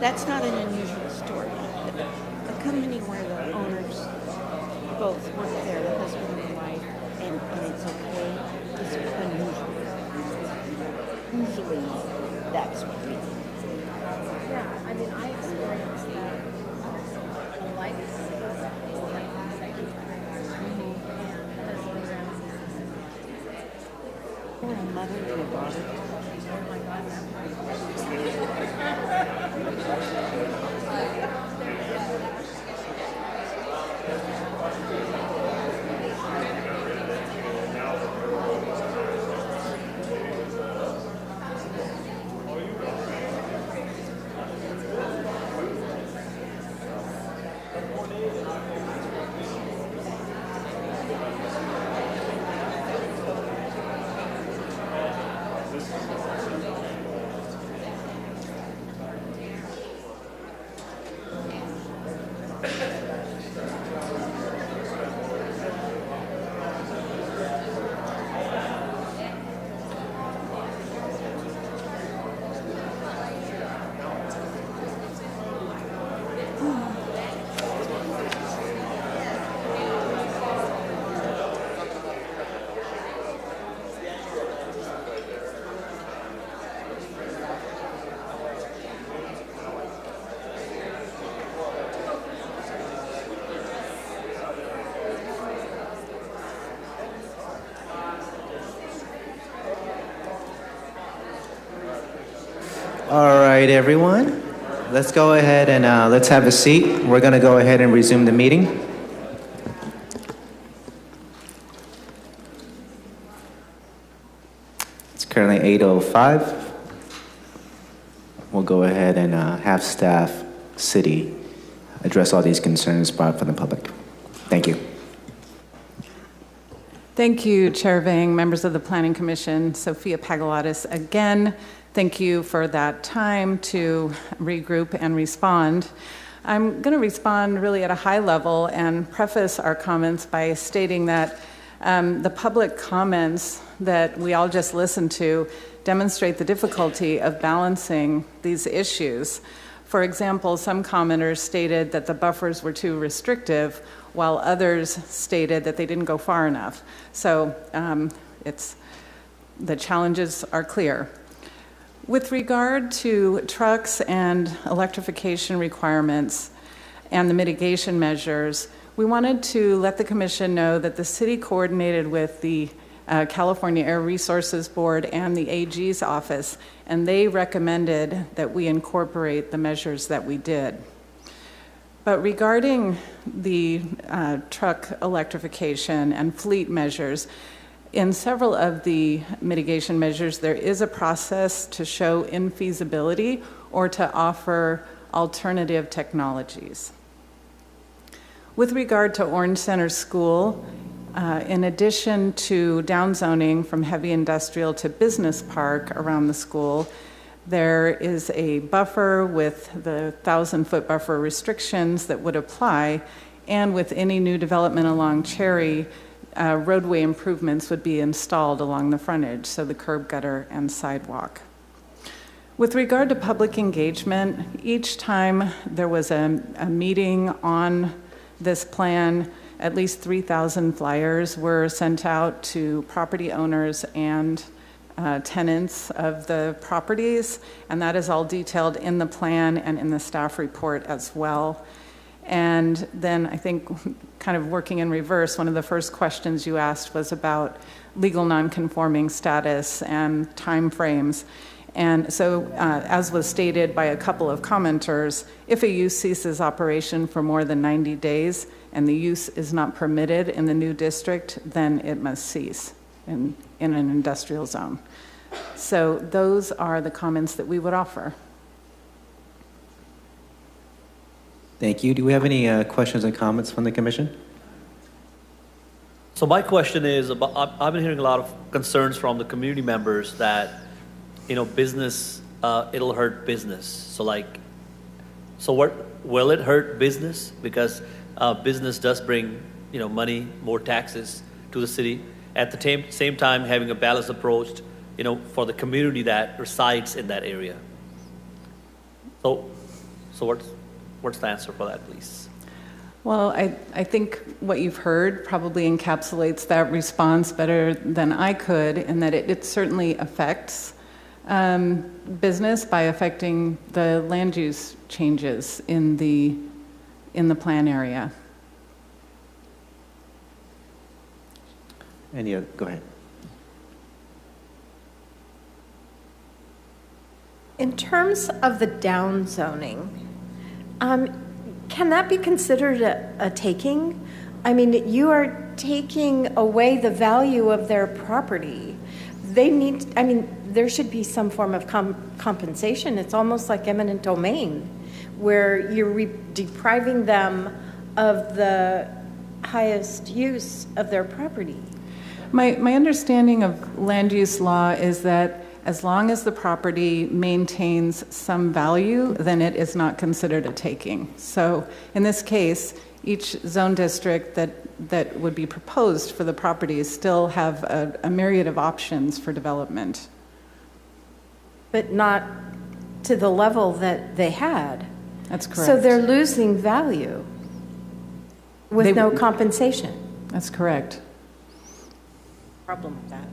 That's not an unusual story. A company where the owners both work there, the husband and wife, and it's okay, is unusual. Usually, that's what we do. Yeah, I mean, I experienced that. A life or a mother and a daughter. Oh my God. All right, everyone. Let's go ahead and let's have a seat. We're going to go ahead and resume the meeting. It's currently 8:05. We'll go ahead and have staff, city, address all these concerns brought from the public. Thank you. Thank you, Chair Vang, members of the Planning Commission, Sophia Pagalatis again. Thank you for that time to regroup and respond. I'm going to respond really at a high level and preface our comments by stating that the public comments that we all just listened to demonstrate the difficulty of balancing these issues. For example, some commenters stated that the buffers were too restrictive, while others stated that they didn't go far enough. So the challenges are clear. With regard to trucks and electrification requirements and the mitigation measures, we wanted to let the Commission know that the City coordinated with the California Air Resources Board and the AG's office, and they recommended that we incorporate the measures that we did. But regarding the truck electrification and fleet measures, in several of the mitigation measures, there is a process to show infeasibility or to offer alternative technologies. With regard to Orange Center School, in addition to downzoning from heavy industrial to business park around the school, There is a buffer with the 1,000-foot buffer restrictions that would apply, and with any new development along Cherry, roadway improvements would be installed along the frontage, so the curb gutter and sidewalk. With regard to public engagement, each time there was a meeting on this plan, at least 3,000 flyers were sent out to property owners and tenants of the properties, and that is all detailed in the plan and in the staff report as well. And then I think, kind of working in reverse, one of the first questions you asked was about legal nonconforming status and timeframes. And so, as was stated by a couple of commenters, if a use ceases operation for more than 90 days and the use is not permitted in the new district, then it must cease in an industrial zone. So those are the comments that we would offer. Thank you. Do we have any questions and comments from the commission? So my question is about, I've been hearing a lot of concerns from the community members that, business, it'll hurt business. So what, will it hurt business? Because business does bring, money, more taxes to the city. At the same time, having a balanced approach, for the community that resides in that area. So what's the answer for that, please? Well, I think what you've heard probably encapsulates that response better than I could, in that it certainly affects business by affecting the land use changes in the plan area. Go ahead. In terms of the down zoning, can that be considered a taking? I mean, you are taking away the value of their property. There should be some form of compensation. It's almost like eminent domain, where you're depriving them of the highest use of their property. My understanding of land use law is that as long as the property maintains some value, then it is not considered a taking. So in this case, each zone district that would be proposed for the properties still have a myriad of options for development. But not to the level that they had. That's correct. So they're losing value with no compensation. That's correct. Problem with that.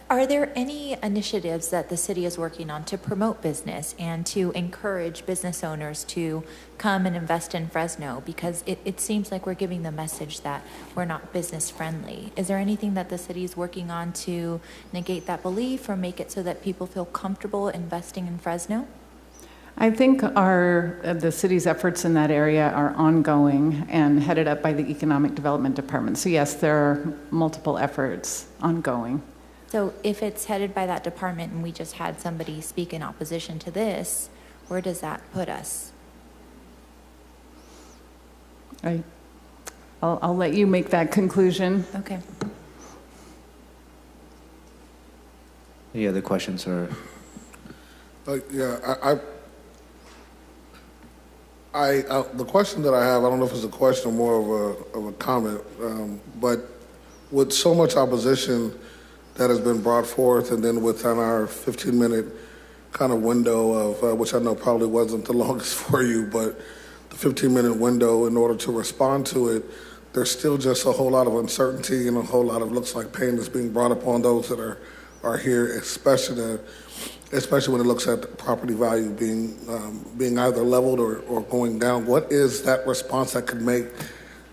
Are there any initiatives that the city is working on to promote business and to encourage business owners to come and invest in Fresno? Because it seems like we're giving the message that we're not business friendly. Is there anything that the city is working on to negate that belief or make it so that people feel comfortable investing in Fresno? I think the city's efforts in that area are ongoing and headed up by the Economic Development Department. So yes, there are multiple efforts ongoing. So if it's headed by that department and we just had somebody speak in opposition to this, where does that put us? I'll let you make that conclusion. Okay. Any other questions or? The question that I have, I don't know if it's a question or more of a comment, but with so much opposition that has been brought forth, and then within our 15-minute kind of window of, which I know probably wasn't the longest for you, but the 15-minute window in order to respond to it, there's still just a whole lot of uncertainty and a whole lot of looks like pain that's being brought upon those that are here, especially when it looks at the property value being either leveled or going down. What is that response that could make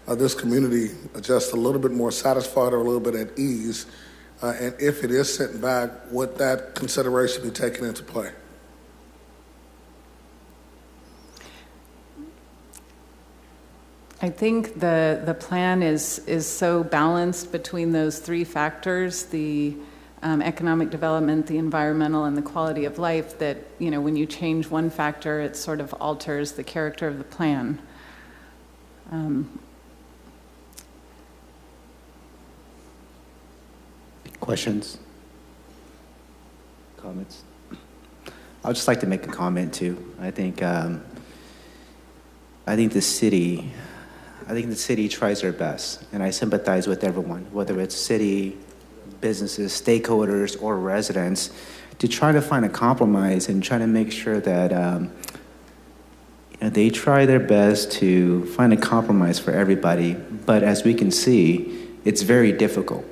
this community just a little bit more satisfied or a little bit at ease? And if it is sent back, would that consideration be taken into play? I think the plan is so balanced between those three factors, the economic development, the environmental, and the quality of life, that when you change one factor, it sort of alters the character of the plan. Questions? I'd just like to make a comment too. I think the city tries their best, and I sympathize with everyone, whether it's city, businesses, stakeholders, or residents, to try to find a compromise and try to make sure that they try their best to find a compromise for everybody. But as we can see, it's very difficult,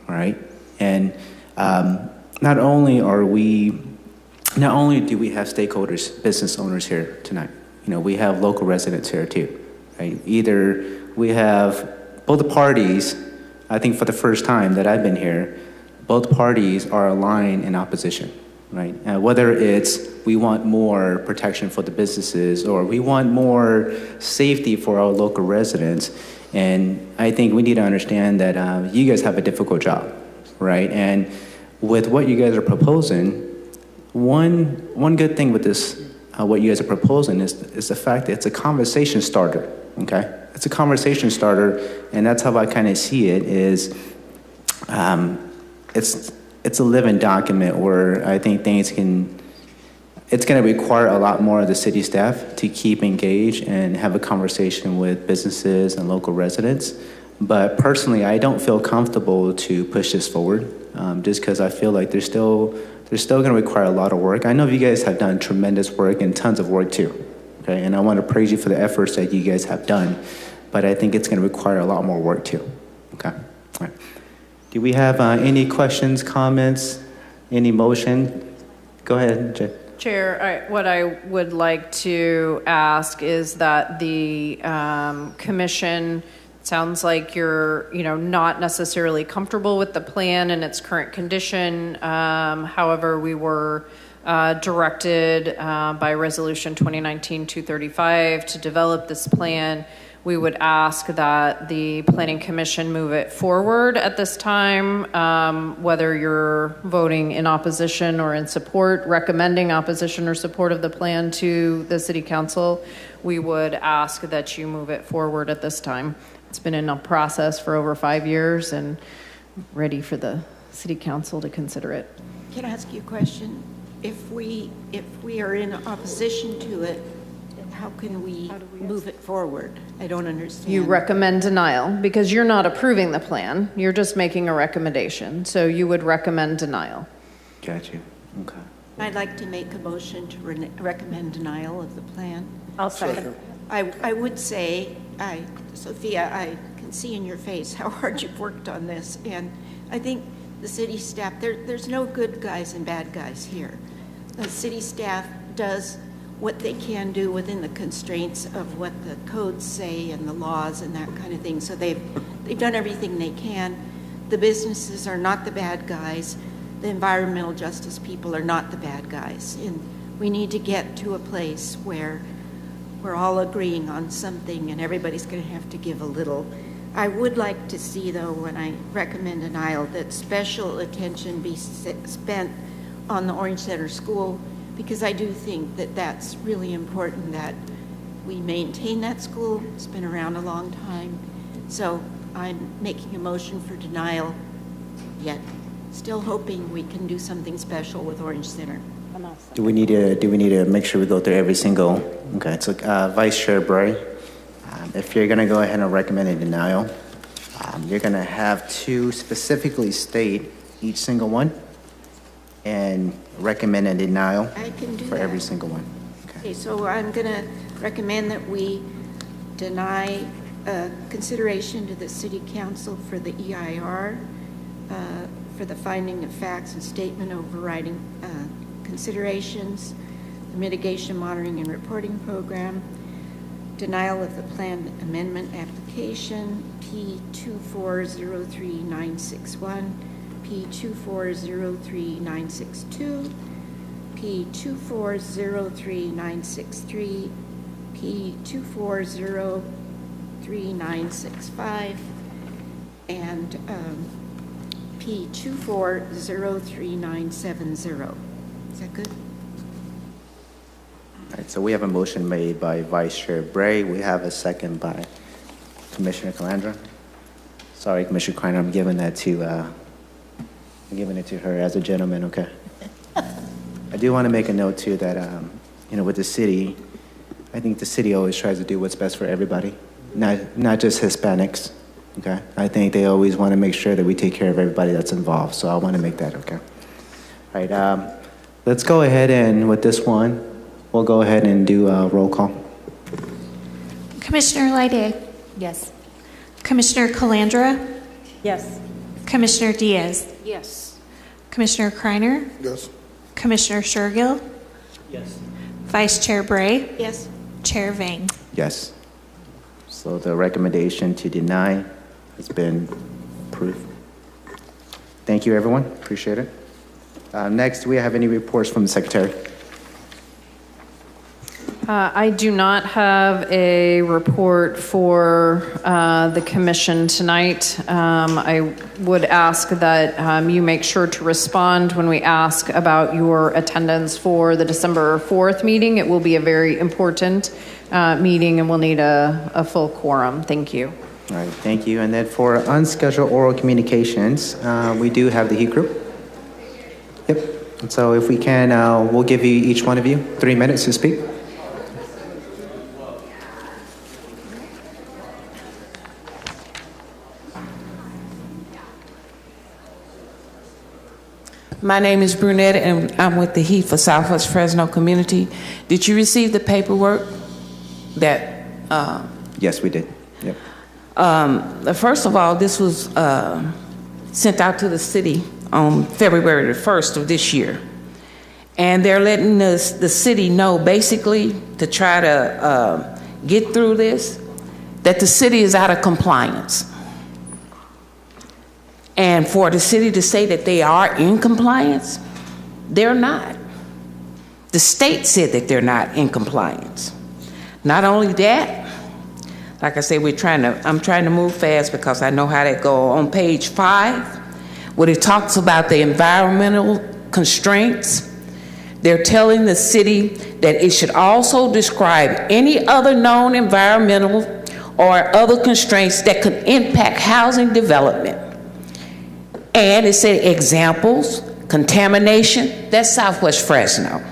right? And not only do we have stakeholders, business owners here tonight, we have local residents here too, right? Either we have both parties, I think for the first time that I've been here, both parties are aligned in opposition, right? Whether it's we want more protection for the businesses or we want more safety for our local residents. And I think we need to understand that you guys have a difficult job, right? And with what you guys are proposing, one good thing with this, what you guys are proposing is the fact that it's a conversation starter, okay? It's a conversation starter, and that's how I kind of see it is it's a living document where I think it's going to require a lot more of the city staff to keep engaged and have a conversation with businesses and local residents. But personally, I don't feel comfortable to push this forward just because I feel like they're still going to require a lot of work. I know you guys have done tremendous work and tons of work too, okay? And I want to praise you for the efforts that you guys have done, but I think it's going to require a lot more work too, okay? All right. Do we have any questions, comments, any motion? Go ahead, Jay. Chair, what I would like to ask is that the commission, sounds like you're, not necessarily comfortable with the plan in its current condition. However, we were directed by Resolution 2019-235 to develop this plan. We would ask that the Planning Commission move it forward at this time, whether you're voting in opposition or in support, recommending opposition or support of the plan to the City Council. We would ask that you move it forward at this time. It's been in a process for over 5 years and ready for the City Council to consider it. Can I ask you a question? If we are in opposition to it, how can we move it forward? I don't understand. You recommend denial because you're not approving the plan. You're just making a recommendation. So you would recommend denial. Got you. Okay. I'd like to make a motion to recommend denial of the plan. I'll second. I would say, Sophia, I can see in your face how hard you've worked on this. And I think the city staff, there's no good guys and bad guys here. The city staff does what they can do within the constraints of what the codes say and the laws and that kind of thing. So they've done everything they can. The businesses are not the bad guys. The environmental justice people are not the bad guys. And we need to get to a place where we're all agreeing on something and everybody's going to have to give a little. I would like to see, though, when I recommend denial, that special attention be spent on the Orange Center School, because I do think that that's really important that we maintain that school. It's been around a long time. So I'm making a motion for denial, yet still hoping we can do something special with Orange Center. Do we need to make sure we go through every single? Okay, so Vice Chair Bray, if you're going to go ahead and recommend a denial, you're going to have to specifically state each single one and recommend a denial for every single one. Okay, so I'm going to recommend that we deny consideration to the City Council for the EIR, for the finding of facts and statement overriding considerations, the mitigation monitoring and reporting program, denial of the plan amendment application, P2403961, P2403962, P2403963, P2403965, and P2403970. Is that good? All right, so we have a motion made by Vice Chair Bray. We have a second by Commissioner Calandra. Sorry, Commissioner Kreiner, I'm giving it to her as a gentleman, okay? I do want to make a note too that, with the city, I think the city always tries to do what's best for everybody, not just Hispanics, okay? I think they always want to make sure that we take care of everybody that's involved, so I want to make that okay. All right, let's go ahead and with this one, we'll go ahead and do a roll call. Commissioner Lyday? Yes. Commissioner Calandra? Yes. Commissioner Diaz? Yes. Commissioner Kreiner? Yes. Commissioner Shergill? Yes. Vice Chair Bray? Yes. Chair Vang? Yes. So the recommendation to deny has been approved. Thank you, everyone. Appreciate it. Next, do we have any reports from the Secretary? I do not have a report for the commission tonight. I would ask that you make sure to respond when we ask about your attendance for the December 4th meeting. It will be a very important meeting and we'll need a full quorum. Thank you. All right, thank you. And then for unscheduled oral communications, we do have the HEAT group. Yep. And so if we can, we'll give you, each one of you, 3 minutes to speak. My name is Brunette, and I'm with the Heat for Southwest Fresno Community. Did you receive the paperwork that? Yes, we did. Yep. First of all, this was sent out to the city on February the 1st of this year. And they're letting the city know, basically, to try to get through this, that the city is out of compliance. And for the city to say that they are in compliance, they're not. The state said that they're not in compliance. Not only that, like I said, I'm trying to move fast because I know how that go. On page 5, where it talks about the environmental constraints, they're telling the city that it should also describe any other known environmental or other constraints that could impact housing development. And it said examples, contamination, that's Southwest Fresno.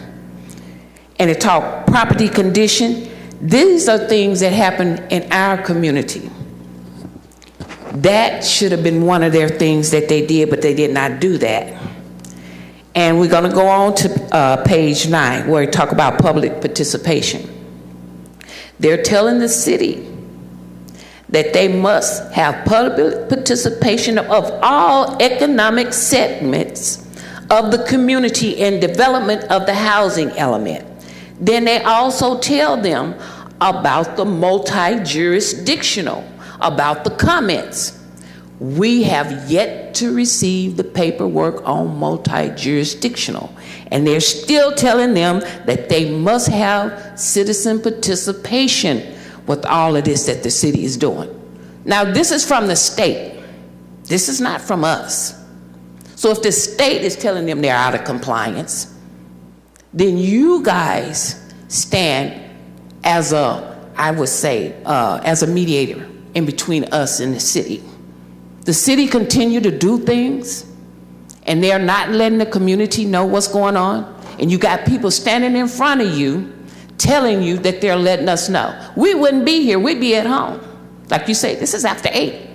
And it talked property condition. These are things that happen in our community. That should have been one of their things that they did, but they did not do that. And we're going to go on to page 9, where we talk about public participation. They're telling the city that they must have public participation of all economic segments of the community and development of the housing element. Then they also tell them about the multi-jurisdictional, about the comments. We have yet to receive the paperwork on multi-jurisdictional, and they're still telling them that they must have citizen participation with all of this that the city is doing. Now, this is from the state. This is not from us. So if the state is telling them they're out of compliance, then you guys stand as I would say, as a mediator in between us and the city. The city continue to do things, and they're not letting the community know what's going on, and you got people standing in front of you telling you that they're letting us know. We wouldn't be here, we'd be at home. Like you say, this is after 8.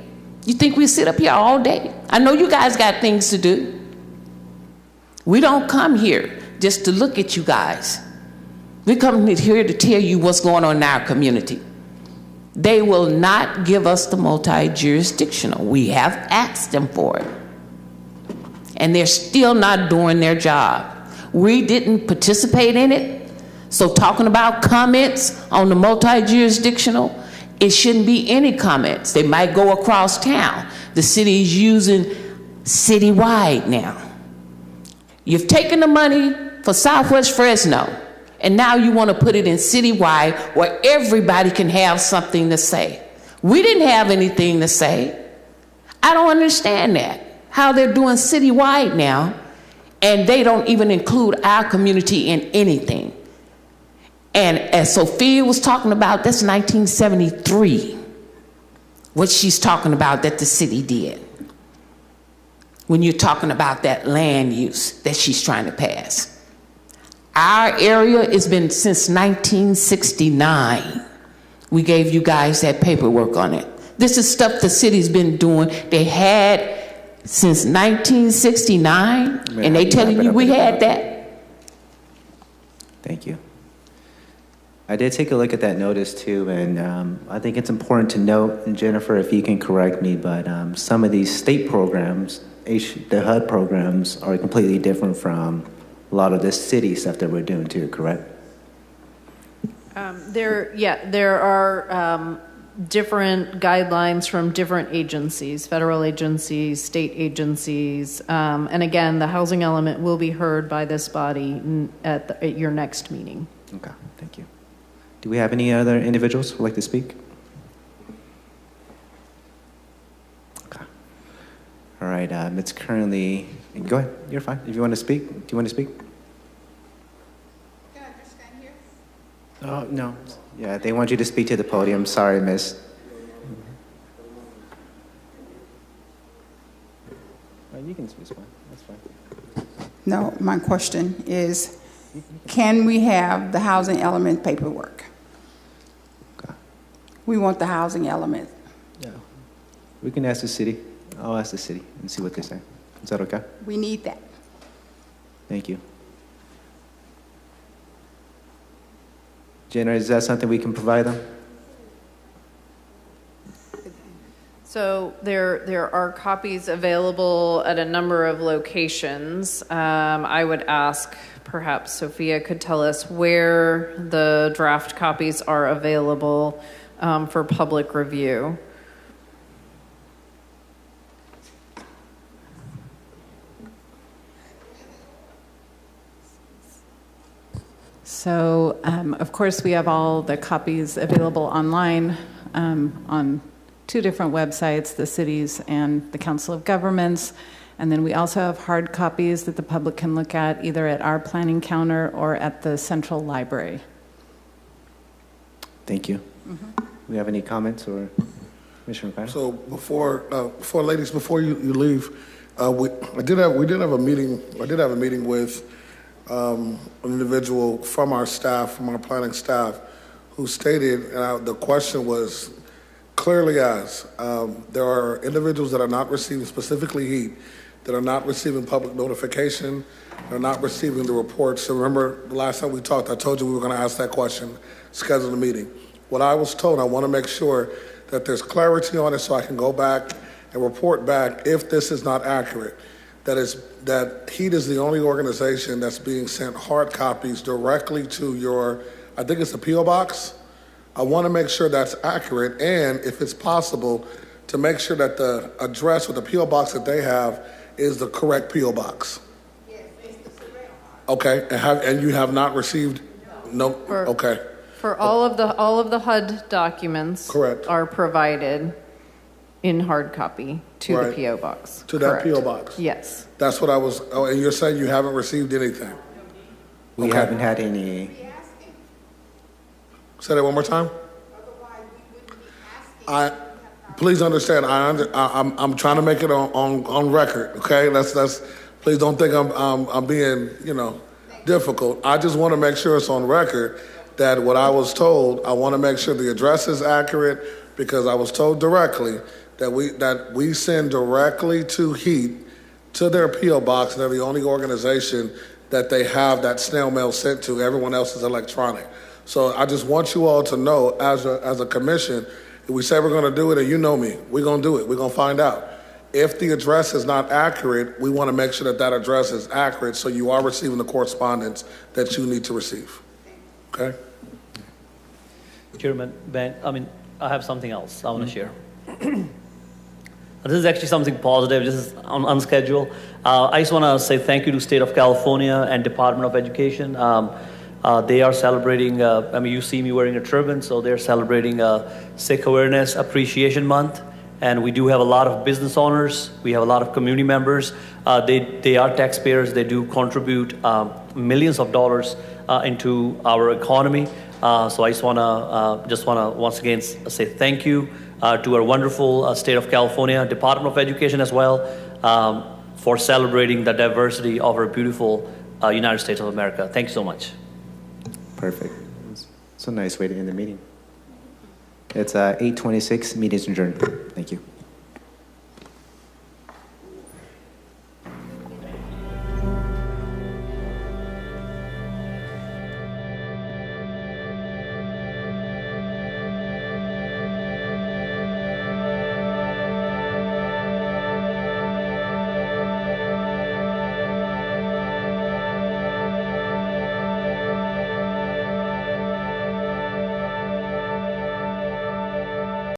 You think we sit up here all day? I know you guys got things to do. We don't come here just to look at you guys. We come here to tell you what's going on in our community. They will not give us the multi-jurisdictional. We have asked them for it. And they're still not doing their job. We didn't participate in it. So talking about comments on the multi-jurisdictional, it shouldn't be any comments. They might go across town. The city is using citywide now. You've taken the money for Southwest Fresno, and now you want to put it in citywide where everybody can have something to say. We didn't have anything to say. I don't understand that, how they're doing citywide now, and they don't even include our community in anything. And as Sophia was talking about, that's 1973, what she's talking about that the city did. When you're talking about that land use that she's trying to pass. Our area has been since 1969. We gave you guys that paperwork on it. This is stuff the city's been doing. They had since 1969, and they telling you we had that. Thank you. I did take a look at that notice too, and I think it's important to note, and Jennifer, if you can correct me, but some of these state programs, the HUD programs, are completely different from a lot of the city stuff that we're doing too, correct? There are different guidelines from different agencies, federal agencies, state agencies, and again, the housing element will be heard by this body at your next meeting. Okay, thank you. Do we have any other individuals who would like to speak? Okay. All right, it's currently, go ahead, you're fine. If you want to speak, do you want to speak? Can I just stand here? Oh, no. Yeah, they want you to speak to the podium. Sorry, miss. You can speak, that's fine. No, my question is, can we have the housing element paperwork? Okay. We want the housing element. Yeah. We can ask the city. I'll ask the city and see what they say. Is that okay? We need that. Thank you. Jenna, is that something we can provide them? So there are copies available at a number of locations. I would ask, perhaps Sophia could tell us where the draft copies are available for public review. So, of course, we have all the copies available online on two different websites, the cities and the Council of Governments. And then we also have hard copies that the public can look at either at our planning counter or at the Central Library. Thank you. Do we have any comments or Commissioner McCartney? So before ladies, before you leave, we did have a meeting. I did have a meeting with an individual from our staff, from our planning staff, who stated, and the question was clearly asked, there are individuals that are not receiving, specifically heat, that are not receiving public notification, are not receiving the reports. So remember, the last time we talked, I told you we were going to ask that question, schedule a meeting. What I was told, I want to make sure that there's clarity on it so I can go back and report back if this is not accurate. That HEAT is the only organization that's being sent hard copies directly to your, I think it's a P.O. box. I want to make sure that's accurate, and if it's possible, to make sure that the address or the P.O. box that they have is the correct P.O. box. Yes, it's the correct. Okay, and you have not received? No. Okay. For all of the HUD documents, correct, are provided in hard copy to right. the P.O. box. To that Correct. P.O. box. Yes. That's what I was. Oh, and you're saying you haven't received anything? We haven't had any. Say that one more time. Please understand. I'm trying to make it on record. Okay. That's. Please don't think I'm being difficult. I just want to make sure it's on record that what I was told. I want to make sure the address is accurate because I was told directly that we send directly to HEAT to their P.O. box, and they're the only organization that they have that snail mail sent to. Everyone else is electronic. So I just want you all to know, as a commission, if we say we're going to do it, and you know me, we're going to do it. We're going to find out. If the address is not accurate, we want to make sure that address is accurate so you are receiving the correspondence that you need to receive. Okay? Chairman, Ben, I have something else I want to share. This is actually something positive. This is on schedule. I just want to say thank you to State of California and Department of Education. They are celebrating, you see me wearing a turban, so they're celebrating Sikh Awareness Appreciation Month. And we do have a lot of business owners. We have a lot of community members. They are taxpayers. They do contribute millions of dollars into our economy. So I just want to once again say thank you to our wonderful State of California, Department of Education as well, for celebrating the diversity of our beautiful United States of America. Thank you so much. Perfect. It's a nice way to end the meeting. It's 8:26, meeting's adjourned. Thank you.